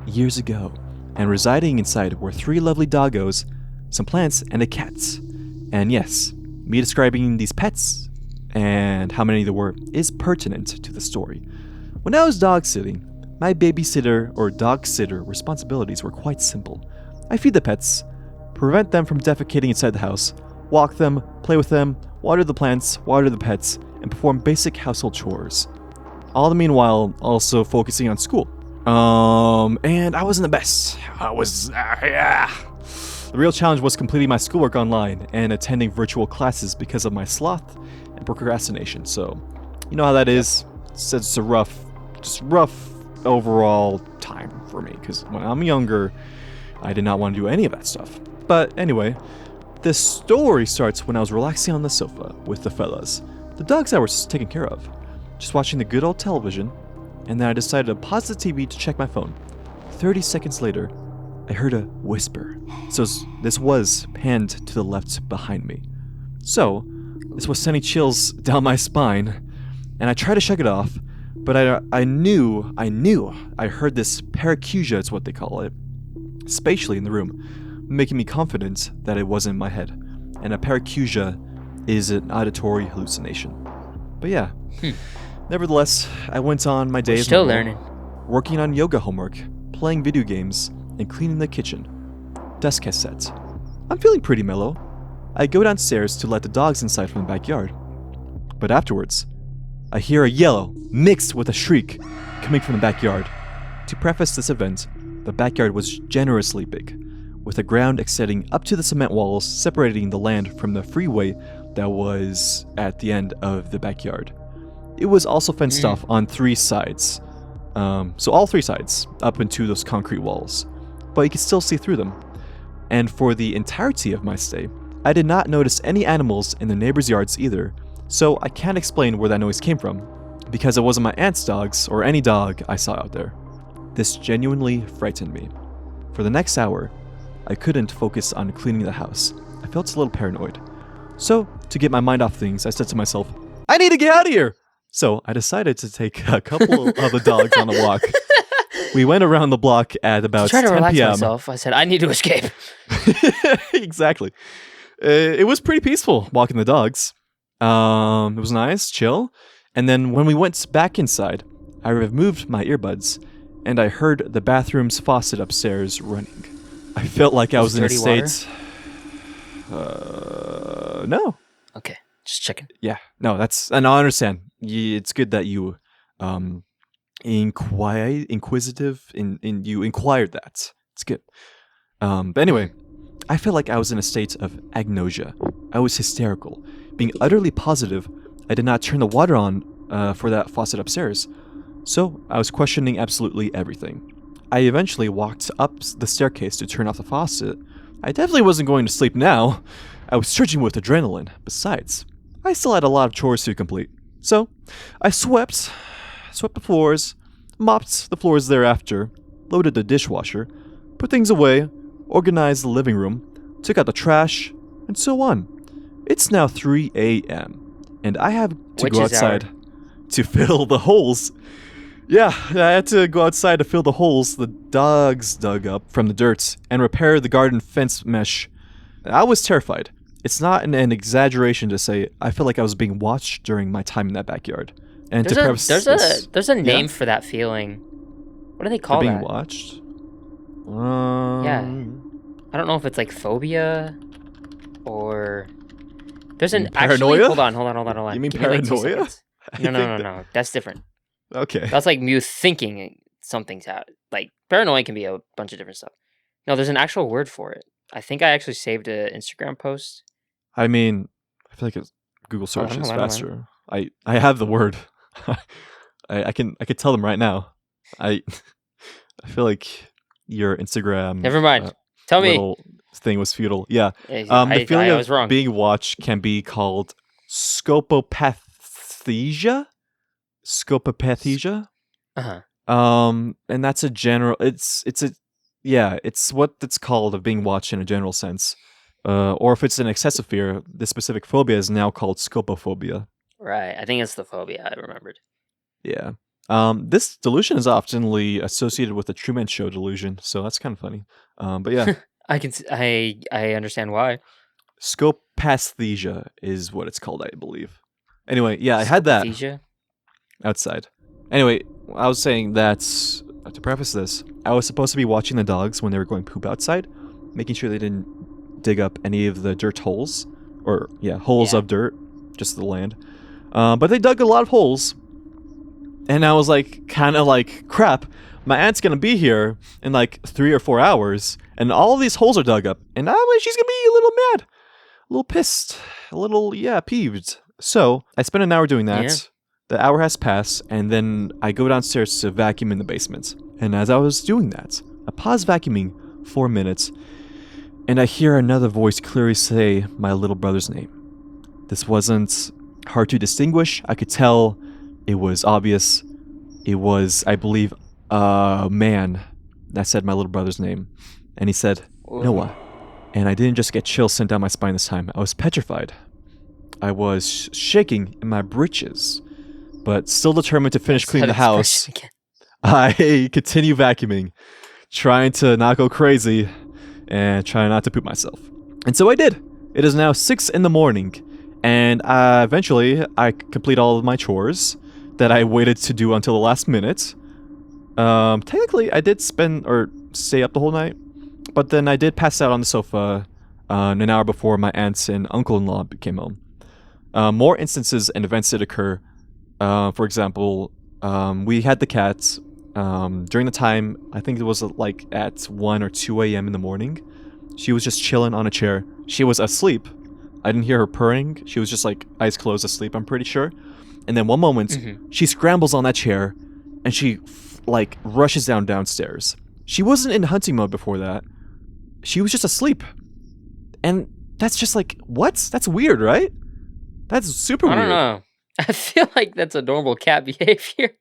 years ago. And residing inside were 3 lovely doggos, some plants, and a cat. And yes, me describing these pets and how many there were is pertinent to the story. When I was dog sitting, my babysitter or dog sitter responsibilities were quite simple. I feed the pets, prevent them from defecating inside the house, walk them, play with them, water the plants, water the pets, and perform basic household chores. All the meanwhile also focusing on school. And I wasn't the best. The real challenge was completing my schoolwork online and attending virtual classes because of my sloth and procrastination. So, you know how that is. It's a rough overall time for me because when I'm younger, I did not want to do any of that stuff. But anyway, the story starts when I was relaxing on the sofa with the fellas, the dogs I was taking care of, just watching the good old television, and then I decided to pause the TV to check my phone. 30 seconds later, I heard a whisper. So this was panned to the left behind me. So, this was sending chills down my spine, and I tried to shake it off, but I knew I heard this paracusia, is what they call it, spatially in the room, making me confident that it wasn't in my head. And a paracusia is an auditory hallucination. But yeah. Nevertheless, I went on my day We're as still normal, learning. working on yoga homework, playing video games, and cleaning the kitchen. Dusk has set. I'm feeling pretty mellow. I go downstairs to let the dogs inside from the backyard. But afterwards, I hear a yell mixed with a shriek coming from the backyard. To preface this event, the backyard was generously big, with the ground extending up to the cement walls separating the land from the freeway that was at the end of the backyard. It was also fenced off on 3 sides. So all 3 sides, up into those concrete walls. But you could still see through them. And for the entirety of my stay, I did not notice any animals in the neighbors' yards either, so I can't explain where that noise came from, because it wasn't my aunt's dogs or any dog I saw out there. This genuinely frightened me. For the next hour, I couldn't focus on cleaning the house. I felt a little paranoid. So, to get my mind off things, I said to myself, I need to get out of here! So, I decided to take a couple of the dogs on a walk. We went around the block at about 10 To try to relax p.m. myself, I said, I need to escape. Exactly. It was pretty peaceful walking the dogs. It was nice, chill. And then when we went back inside, I removed my earbuds and I heard the bathroom's faucet upstairs running. I felt like I was in a state. No. Okay, just checking. Yeah, no, and I understand. It's good that you, inquisitive, you inquired that. It's good. But anyway, I felt like I was in a state of agnosia. I was hysterical. Being utterly positive, I did not turn the water on for that faucet upstairs. So I was questioning absolutely everything. I eventually walked up the staircase to turn off the faucet. I definitely wasn't going to sleep now. I was surging with adrenaline. Besides, I still had a lot of chores to complete. So I swept the floors, mopped the floors thereafter, loaded the dishwasher, put things away, organized the living room, took out the trash, and so on. It's now 3 a.m., and I have to go outside to fill the holes. Yeah, I had to go outside to fill the holes the dogs dug up from the dirt and repair the garden fence mesh. I was terrified. It's not an exaggeration to say I felt like I was being watched during my time in that backyard. And There's a name for that feeling. What do they call being that? Watched? Yeah. I don't know if it's like phobia or there's an paranoia? Actually, hold on. You mean Give me like 2 paranoia? seconds. No. That's different. Okay. That's like you thinking something's out. Like paranoia can be a bunch of different stuff. No, there's an actual word for it. I think I actually saved an Instagram post. I mean, I feel like Google search is faster. I have the word. I can tell them right now. I feel like your Instagram. Never mind. Tell me. Little thing was futile. Yeah. The feeling was of wrong. being watched can be called scopopathesia. Scopopathesia. Uh-huh. And that's a general. It's Yeah, it's what it's called of being watched in a general sense. Or if it's an excessive fear, this specific phobia is now called scopophobia. Right. I think it's the phobia. I remembered. Yeah. This delusion is oftenly associated with the Truman Show delusion, so that's kind of funny. But yeah, I understand why. scopaesthesia is what it's called, I believe. Anyway, yeah, I had that Scopaesthesia? outside. Anyway, I was saying that, to preface this, I was supposed to be watching the dogs when they were going poop outside, making sure they didn't dig up any of the dirt holes, or holes Yeah. of dirt, just the land. But they dug a lot of holes, and I was like, kind of like, crap, my aunt's gonna be here in like 3 or 4 hours, and all of these holes are dug up, and she's gonna be a little mad, a little pissed, a little, peeved. So I spent an hour doing that. Yeah. The hour has passed, and then I go downstairs to vacuum in the basement. And as I was doing that, I pause vacuuming 4 minutes, and I hear another voice clearly say my little brother's name. This wasn't hard to distinguish. I could tell it was obvious. It was, I believe, a man that said my little brother's name. And he said, Noah. And I didn't just get chills sent down my spine this time. I was petrified. I was shaking in my britches, but still determined to finish cleaning the house. I continue vacuuming, trying to not go crazy and trying not to poop myself. And so I did. It is now 6 in the morning, and eventually I complete all of my chores that I waited to do until the last minute. Technically, I did stay up the whole night, but then I did pass out on the sofa an hour before my aunts and uncle-in-law came home. More instances and events did occur. For example, we had the cats during the time, I think it was like at 1 or 2 a.m. in the morning. She was just chilling on a chair. She was asleep. I didn't hear her purring. She was just like eyes closed asleep, I'm pretty sure. And then one moment, she scrambles on that chair and she rushes downstairs. She wasn't in hunting mode before that. She was just asleep. And that's just like, what? That's weird, right? That's super weird. I don't know. I feel like that's a normal cat behavior.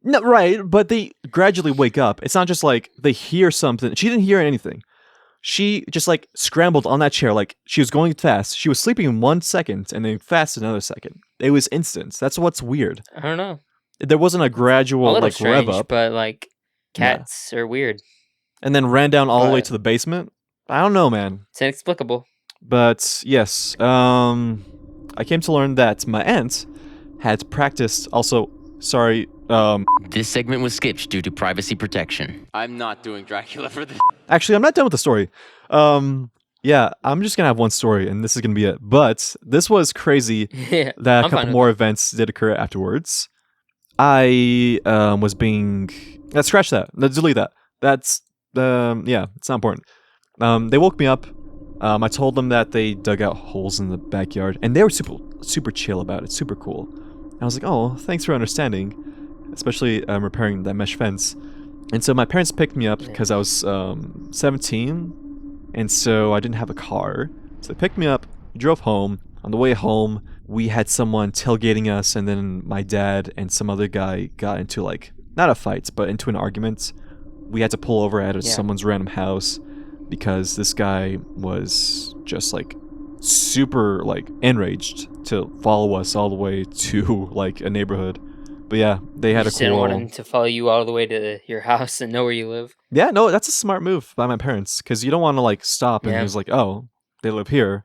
No, right, but they gradually wake up. It's not just like they hear something. She didn't hear anything. She just like scrambled on that chair, like she was going fast. She was sleeping in 1 second and then fast another second. It was instant. That's what's weird. I don't know. There wasn't a gradual like strange, rev up, but like cats are weird. And then ran down all the way to the basement. I don't know, man. It's inexplicable. But yes, I came to learn that my aunt had practiced. Also, sorry. This segment was skipped due to privacy protection. I'm not doing Dracula for this. Actually, I'm not done with the story. Yeah, I'm just gonna have one story, and this is gonna be it. But this was crazy. Yeah, that a couple more events did occur afterwards. I was being. Let's scratch that. Let's delete that. That's it's not important. They woke me up. I told them that they dug out holes in the backyard, and they were super chill about it, super cool. I was like, oh, thanks for understanding, especially repairing that mesh fence. And so my parents picked me up because I was 17, and so I didn't have a car. So they picked me up, drove home. On the way home, we had someone tailgating us, and then my dad and some other guy got into not a fight, but into an argument. We had to pull over at someone's random house because this guy was just super enraged to follow us all the way to a neighborhood. But yeah, they had a cool. Didn't want him to follow you all the way to your house and know where you live. Yeah, no, that's a smart move by my parents because you don't want to stop and he's like, oh, they live here.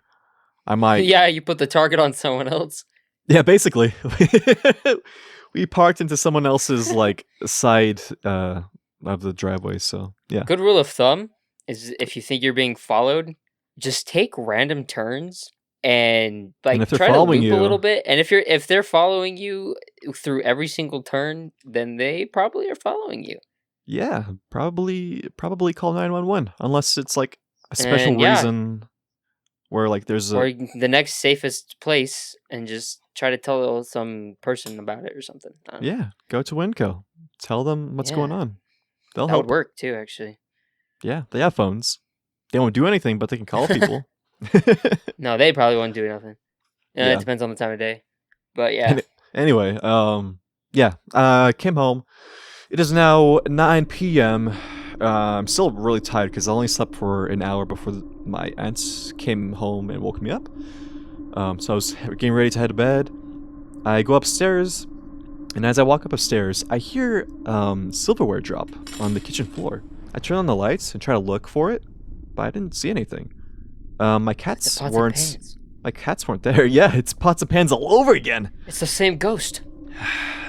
I might. Yeah, you put the target on someone else. Yeah, basically, we parked into someone else's side of the driveway. So yeah. Good rule of thumb is if you think you're being followed, just take random turns and and if they're try to following loop you, a little bit. And if they're following you through every single turn, then they probably are following you. Yeah, probably call 911 unless it's a special reason where there's or the next safest place and just try to tell some person about it or something. Yeah, go to Winco. Tell them what's going on. They'll help. That would work too, actually. Yeah, they have phones. They won't do anything, but they can call people. No, they probably won't do nothing. It depends on the time of day. But yeah. Anyway, came home. It is now 9 p.m. I'm still really tired because I only slept for an hour before my aunts came home and woke me up. So I was getting ready to head to bed. I go upstairs, and as I walk up upstairs, I hear silverware drop on the kitchen floor. I turn on the lights and try to look for it, but I didn't see anything. My cats weren't. My cats weren't there. Yeah, it's pots and pans all over again. It's the same ghost.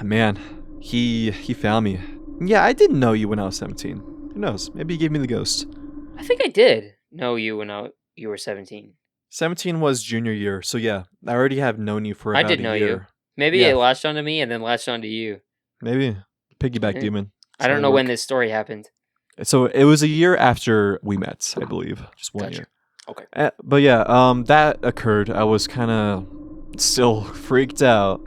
Man, he found me. Yeah, I didn't know you when I was 17. Who knows? Maybe he gave me the ghost. I think I did know you when you were 17. 17 was junior year, so yeah, I already have known you for about I did a know year. you. Maybe Yeah. it latched onto me and then latched onto you. Maybe. Piggyback Yeah. demon. I don't know when this story happened. So it was a year after we met, I believe. Just 1 year. Okay. But yeah, that occurred. I was kind of still freaked out.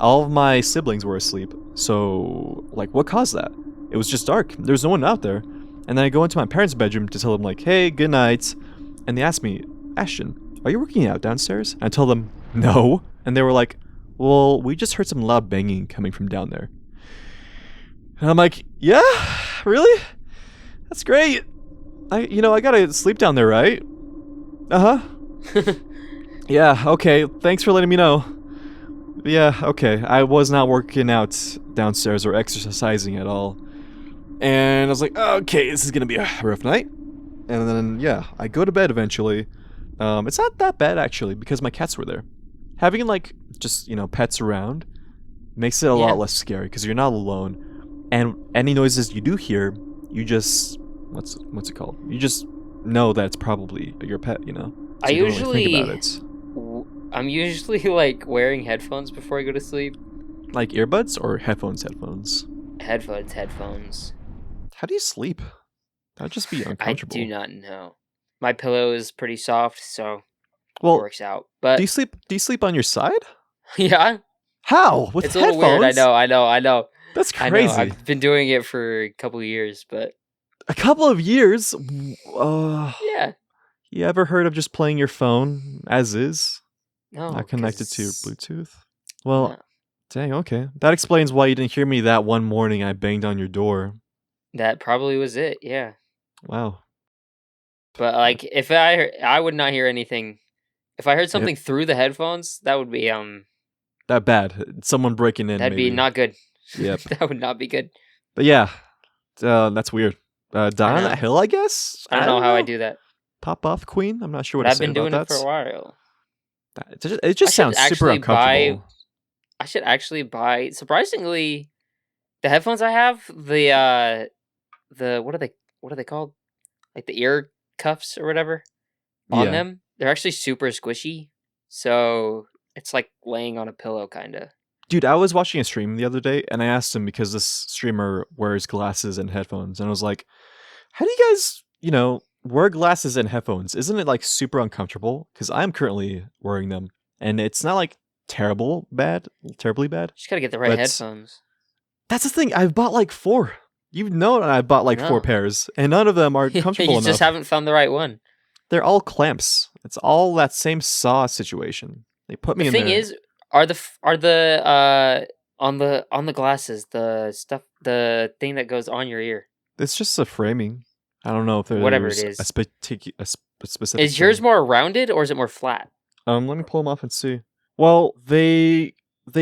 All of my siblings were asleep. So, like, what caused that? It was just dark. There was no one out there. And then I go into my parents' bedroom to tell them, like, hey, good night. And they ask me, Ashton, are you working out downstairs? And I tell them, no. And they were like, well, we just heard some loud banging coming from down there. And I'm like, yeah? Really? That's great. I gotta sleep down there, right? Uh-huh. Yeah, okay. Thanks for letting me know. Yeah, okay. I was not working out downstairs or exercising at all. And I was like, okay, this is gonna be a rough night. And then, yeah, I go to bed eventually. It's not that bad, actually, because my cats were there. Having, like, just, pets around makes it a lot less scary, because you're not alone. And any noises you do hear, you just... What's it called? You just know that it's probably your pet, So I you don't usually... really think about it. I'm usually, like, wearing headphones before I go to sleep. Like earbuds or headphones? Headphones. How do you sleep? That'd just be uncomfortable. I do not know. My pillow is pretty soft, so it Well, works out. But do you sleep on your side? yeah, How? With it's a headphones? little weird. I know. That's I crazy. know. I've been doing it for a couple of years, but A couple of years? yeah. You ever heard of just playing your phone as is? No, Not connected to your 'cause- Bluetooth? Well, no. dang, okay. That explains why you didn't hear me that one morning I banged on your door. That probably was it. Yeah, Wow. but like if I would not hear anything. If I heard something through the headphones, that would be That bad. Someone breaking in, that'd maybe. be not good. Yep. That would not be good. But yeah, that's weird. Die on know. that hill, I guess? I don't know how I do that. Pop off queen? I'm not sure what But to I've say been doing about it for a while. It just sounds super uncomfortable. I should actually buy. Surprisingly, the headphones I have, the what are they called? Like the ear cuffs or whatever on Yeah. them. They're actually super squishy, so it's like laying on a pillow, kinda. Dude, I was watching a stream the other day, and I asked him because this streamer wears glasses and headphones, and I was like, how do you guys, wear glasses and headphones? Isn't it, like, super uncomfortable? Because I'm currently wearing them, and it's not, like, terribly bad. Just gotta get the right But- headphones. That's the thing, I've bought, like, 4. You know I bought, like, 4 No. pairs, and none of them are comfortable You enough. just haven't found the right one. They're all clamps. It's all that same saw situation. They put me The in thing there. is, on the glasses, the thing that goes on your ear. It's just a framing. I don't know if there's Whatever it is. a specific. Is yours thing. more rounded or is it more flat? Let me pull them off and see. Well, they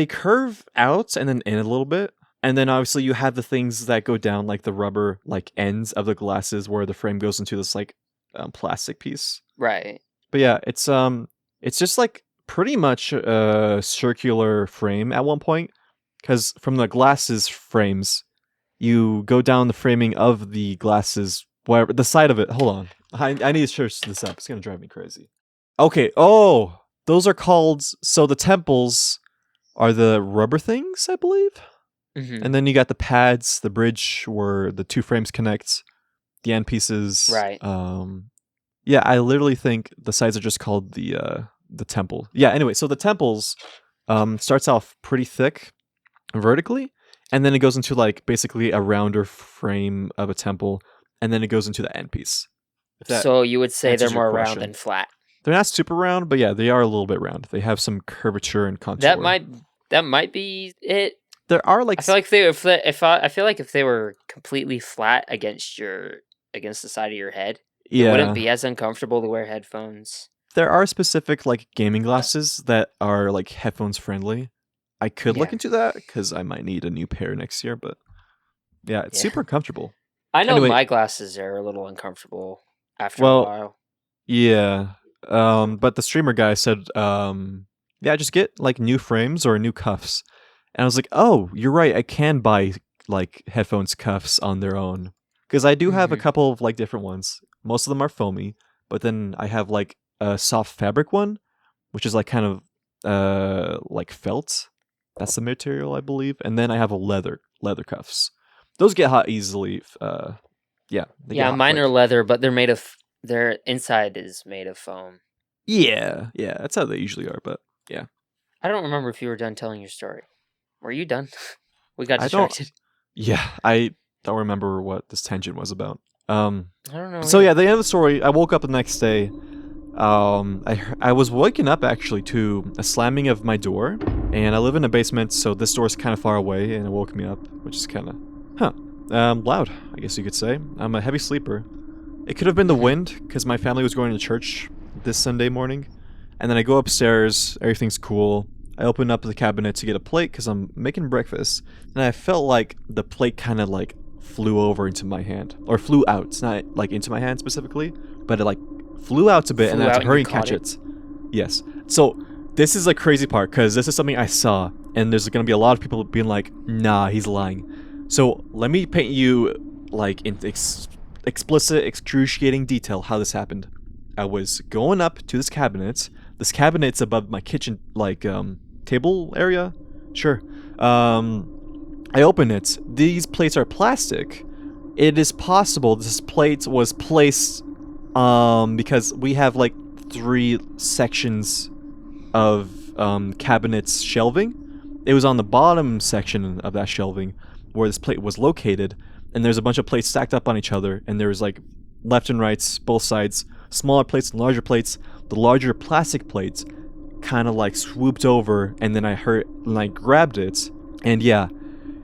curve out and then in a little bit, and then obviously you have the things that go down, like the rubber, like ends of the glasses, where the frame goes into this like plastic piece. Right. But yeah, it's just like pretty much a circular frame at one point, because from the glasses frames, you go down the framing of the glasses, whatever the side of it. Hold on, I need to search this up. It's gonna drive me crazy. Okay. Oh, those are called. So the temples are the rubber things, I believe, Mm-hmm. and then you got the pads, the bridge where the two frames connect, the end pieces. Right. Yeah, I literally think the sides are just called the temple. Yeah. Anyway, so the temples starts off pretty thick vertically, and then it goes into like basically a rounder frame of a temple, and then it goes into the end piece. If that So you would say they're answers your more round question. than flat. They're not super round, but yeah, they are a little bit round. They have some curvature and contour. That might be it. There are like I feel like I feel like if they were completely flat against the side of your head, it wouldn't yeah, be as uncomfortable to wear headphones. there are specific like gaming glasses that are like headphones friendly. I could look Yeah. into that because I might need a new pair next year, but yeah, it's Yeah. super comfortable. I know Anyway, my glasses are a little uncomfortable after a well, while. yeah. But the streamer guy said, yeah, just get like new frames or new cuffs. And I was like, oh, you're right. I can buy like headphones cuffs on their own because I do have a Mhm. couple of like different ones. Most of them are foamy, but then I have like a soft fabric one, which is like kind of like felt. That's the material, I believe. And then I have a leather cuffs. Those get hot easily. Yeah, they get Yeah, hot mine are quick. leather, but their inside is made of foam. Yeah, that's how they usually are. But yeah, I don't remember if you were done telling your story. Were you done? We got I don't. distracted. Yeah, I don't remember what this tangent was about. I don't know. So yeah, either. the end of the story. I woke up the next day. I was waking up actually to a slamming of my door, and I live in a basement, so this door's kind of far away, and it woke me up, which is kind of, loud, I guess you could say. I'm a heavy sleeper. It could have been the Mhm. wind, because my family was going to church this Sunday morning, and then I go upstairs, everything's cool. I open up the cabinet to get a plate, because I'm making breakfast, and I felt like the plate kind of like flew over into my hand, or flew out. It's not like into my hand specifically, but it like flew out a bit, and Flew I had out to and hurry you and catch caught it. Yes. So this is a crazy part because this is something I saw, and there's gonna be a lot of people being like, "Nah, he's lying." So let me paint you like in explicit, excruciating detail how this happened. I was going up to this cabinet. This cabinet's above my kitchen, like table area. Sure. I open it. These plates are plastic. It is possible this plate was placed because we have like 3 sections of cabinets shelving. It was on the bottom section of that shelving where this plate was located, and there's a bunch of plates stacked up on each other, and there was like left and rights, both sides, smaller plates and larger plates. The larger plastic plates kind of like swooped over, and then I grabbed it, and yeah,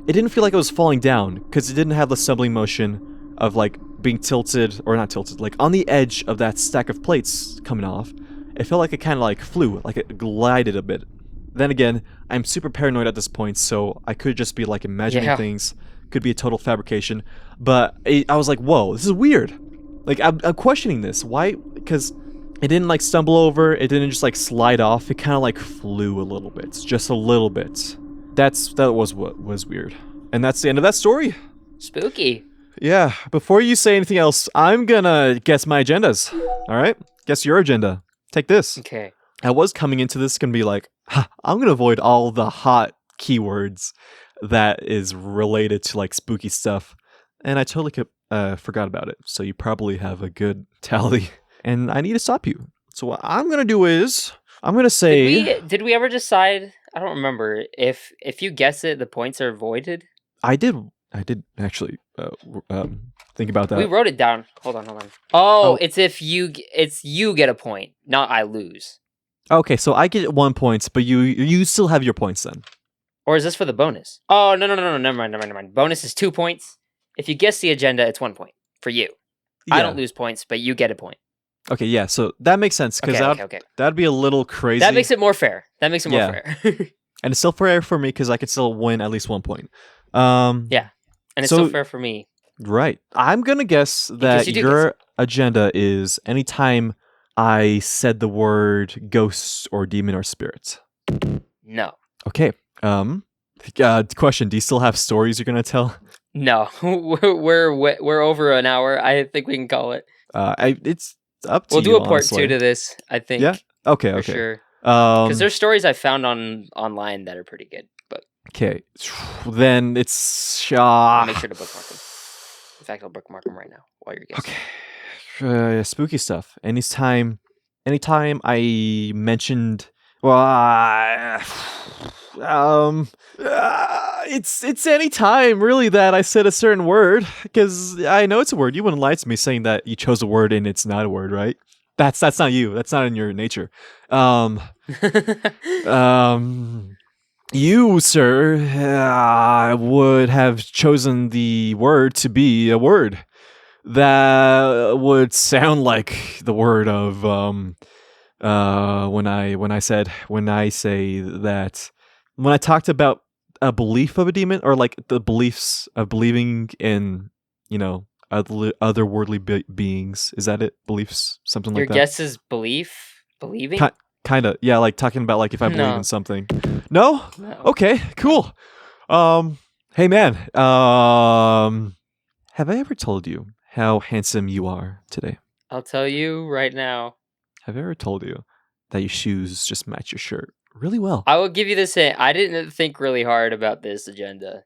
it didn't feel like it was falling down because it didn't have the stumbling motion of like being tilted, or not tilted, like on the edge of that stack of plates coming off. It felt like it kind of like flew, like it glided a bit. Then again, I'm super paranoid at this point, so I could just be like imagining Yeah. things, could be a total fabrication. But I was like, whoa, this is weird. Like I'm questioning this. Why? Because it didn't like stumble over. It didn't just like slide off. It kind of like flew a little bit, just a little bit. That was what was weird. And that's the end of that story. Spooky. Yeah, before you say anything else, I'm gonna guess my agendas. Alright? Guess your agenda. Take this. Okay. I was coming into this gonna be like, I'm gonna avoid all the hot keywords that is related to like spooky stuff. And I totally forgot about it. So you probably have a good tally. And I need to stop you. So what I'm gonna do is, I'm gonna say... Did we ever decide? I don't remember if you guess it, the points are voided. I did actually think about that. We wrote it down. Hold on. Oh, it's if you get a point, not I lose. Okay, so I get 1 point, but you still have your points then. Or is this for the bonus? Oh, no, never mind. Bonus is 2 points. If you guess the agenda, it's 1 point for you. Yeah. I don't lose points, but you get a point. Okay, yeah, so that makes sense, because Okay. that'd be a little crazy. That makes it more fair. Fair. And it's still fair for me, because I could still win at least 1 point. Yeah, and it's so- still fair for me. Right. I'm gonna guess that you do your agenda is anytime I said the word ghost or demon or spirit. No. Okay. Question, do you still have stories you're gonna tell? No, we're over an hour. I think we can call it. It's up to We'll you, do a part honestly. 2 to this. I think. Yeah? Okay, for okay. sure. Because Um, there's stories I found online that are pretty good. But okay. Then it's... I'll make sure to bookmark them. In fact, I'll bookmark them right now while you're guessing. Okay. Spooky stuff. Anytime I mentioned... Well, it's any time really that I said a certain word, because I know it's a word. You wouldn't lie to me saying that you chose a word and it's not a word, right? That's not you. That's not in your nature. You, sir, would have chosen the word to be a word that would sound like the word of when I say that when I talked about a belief of a demon, or like the beliefs of believing in, otherworldly beings. Is that it? Beliefs, something Your like that. guess is believing? Kind of, yeah, like talking about like if I believe No. in something. No? No. Okay, cool. Hey man, have I ever told you how handsome you are today? I'll tell you right now. Have I ever told you that your shoes just match your shirt really well? I will give you this hint. I didn't think really hard about this agenda.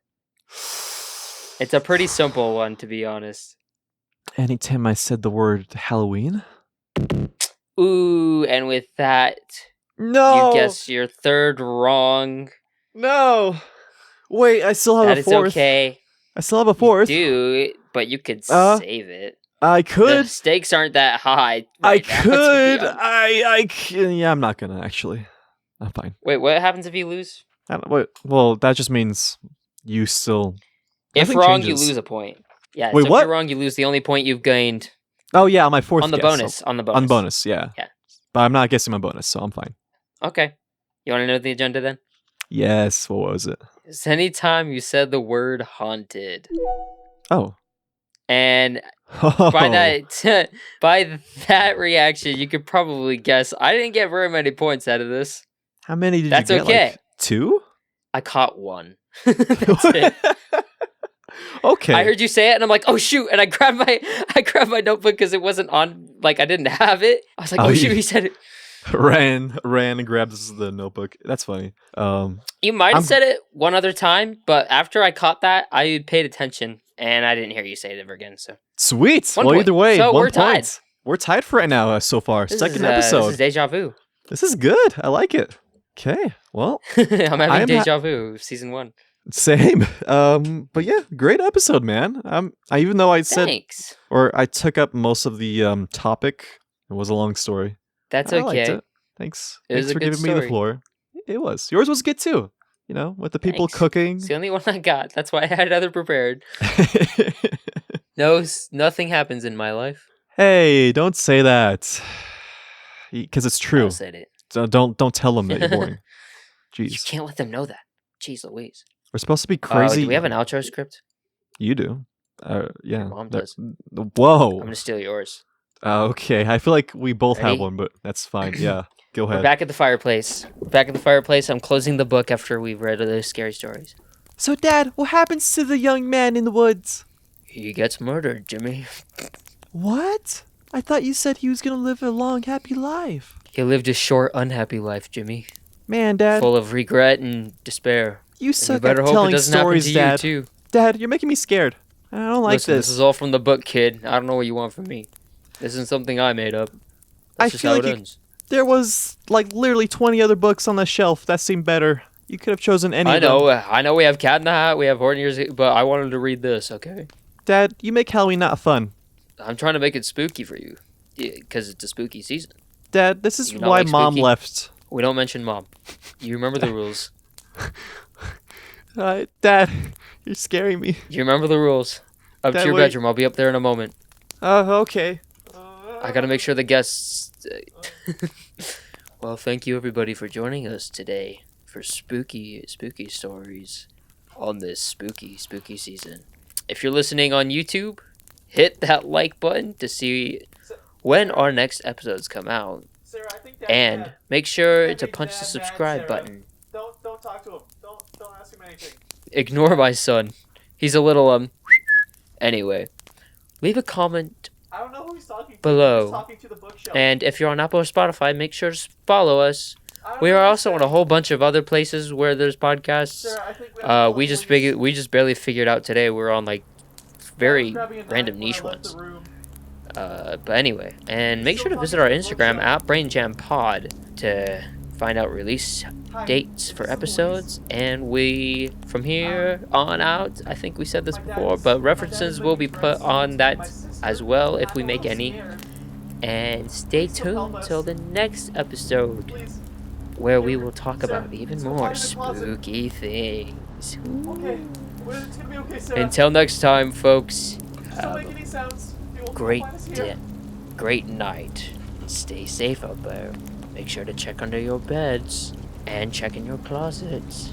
It's a pretty simple one, to be honest. Anytime I said the word Halloween? Ooh, and with that, No! you guess your third wrong. No! Wait, I still have That a is fourth. okay. I still have a You fourth. do, but you could Uh, save it. I The could. stakes aren't that high I right now, to be could. honest. Yeah, I'm not gonna actually. I'm fine. Wait, what happens if you lose? Well, that just means you still. If nothing wrong, you changes. lose a point. Yeah, Wait, so if what? you're wrong, you lose the only point you've gained Oh yeah, on my fourth on the guess. bonus. So- On the bonus. On bonus, yeah. Yeah. But I'm not guessing my bonus, so I'm fine. Okay. You want to know the agenda then? Yes. What was it? It's anytime you said the word haunted. Oh. And by that reaction, you could probably guess. I didn't get very many points out of this. How many did That's you get? okay. Like 2? I caught 1. That's it. Okay. I heard you say it, and I'm like, "Oh shoot!" And I grabbed my notebook because it wasn't on. Like I didn't have it. I was like, "Oh, shoot!" He said it. ran and grabbed the notebook. That's funny. You might have said it one other time, but after I caught that, I paid attention, and I didn't hear you say it ever again. So sweet. 1 Well, point. either way, So 1 we're tied. point. We're tied for right now so far. This Second is, episode. This is deja vu. This is good. I like it. Okay. Well, I'm having I am deja vu of season 1. same. But yeah, great episode, man. Even though I said Thanks. or I took up most of the topic, it was a long story. That's I liked okay. it. Thanks. It was Thanks a for good giving me the story. floor. It was. Yours was good too. With the people Thanks. cooking. It's the only one I got. That's why I had other prepared. Nothing happens in my life. Hey, don't say that. Because it's true. I said it. So don't tell them that you're boring. You Jeez. can't let them know that. Jeez Louise. We're supposed to be crazy. Do we have an outro script? You do. Yeah. Your mom does. Whoa. I'm gonna steal yours. Okay. I feel like we both have Ready? one, but that's fine. Yeah. Go We're ahead. back at the fireplace. I'm closing the book after we've read those scary stories. So, Dad, what happens to the young man in the woods? He gets murdered, Jimmy. What? I thought you said he was gonna live a long, happy life. He lived a short, unhappy life, Jimmy. Man, Dad, Full of regret and despair. you And you suck better at hope it telling doesn't stories, happen to Dad. you, too. Dad, you're making me scared. I don't like Listen, this. this is all from the book, kid. I don't know what you want from me. This isn't something I made up. I That's just feel how like it you- ends. There was like literally 20 other books on the shelf that seemed better. You could have chosen any I of them. know. I know we have Cat in the Hat, we have Horton Years, but I wanted to read this, okay? Dad, you make Halloween not fun. I'm trying to make it spooky for you. Because it's a spooky season. Dad, this is You not why like Mom spooky? left. We don't mention Mom. You remember the rules. Dad, you're scaring me. You remember the rules. Up Dad, to your wait. bedroom. I'll be up there in a moment. Okay. I gotta make sure the guests. Well, thank you everybody for joining us today for spooky stories on this spooky season. If you're listening on YouTube, hit that like button to see when our next episodes come out, Sarah, I think and make sure to punch the subscribe button. Don't talk to him. Don't ask him anything. Ignore my son. He's a little Anyway, leave a comment I don't know who he's talking to. Below. He's talking to the bookshelf. and if you're on Apple or Spotify, make sure to follow us. We are also on a whole bunch of other places where there's podcasts. We just barely figured out today we're on like very random niche ones. But anyway, and make sure to visit our Instagram at BrainJamPod to find out release dates for episodes. And we, from here on out, I think we said this before, but references will be put on that as well if we make any. And stay tuned till the next episode. where we will talk about even more spooky things. Okay, it's gonna be okay, Sarah. Until next time, folks, Just don't have make a any sounds. You'll great find us here. great night. Stay safe out there. Make sure to check under your beds and check in your closets.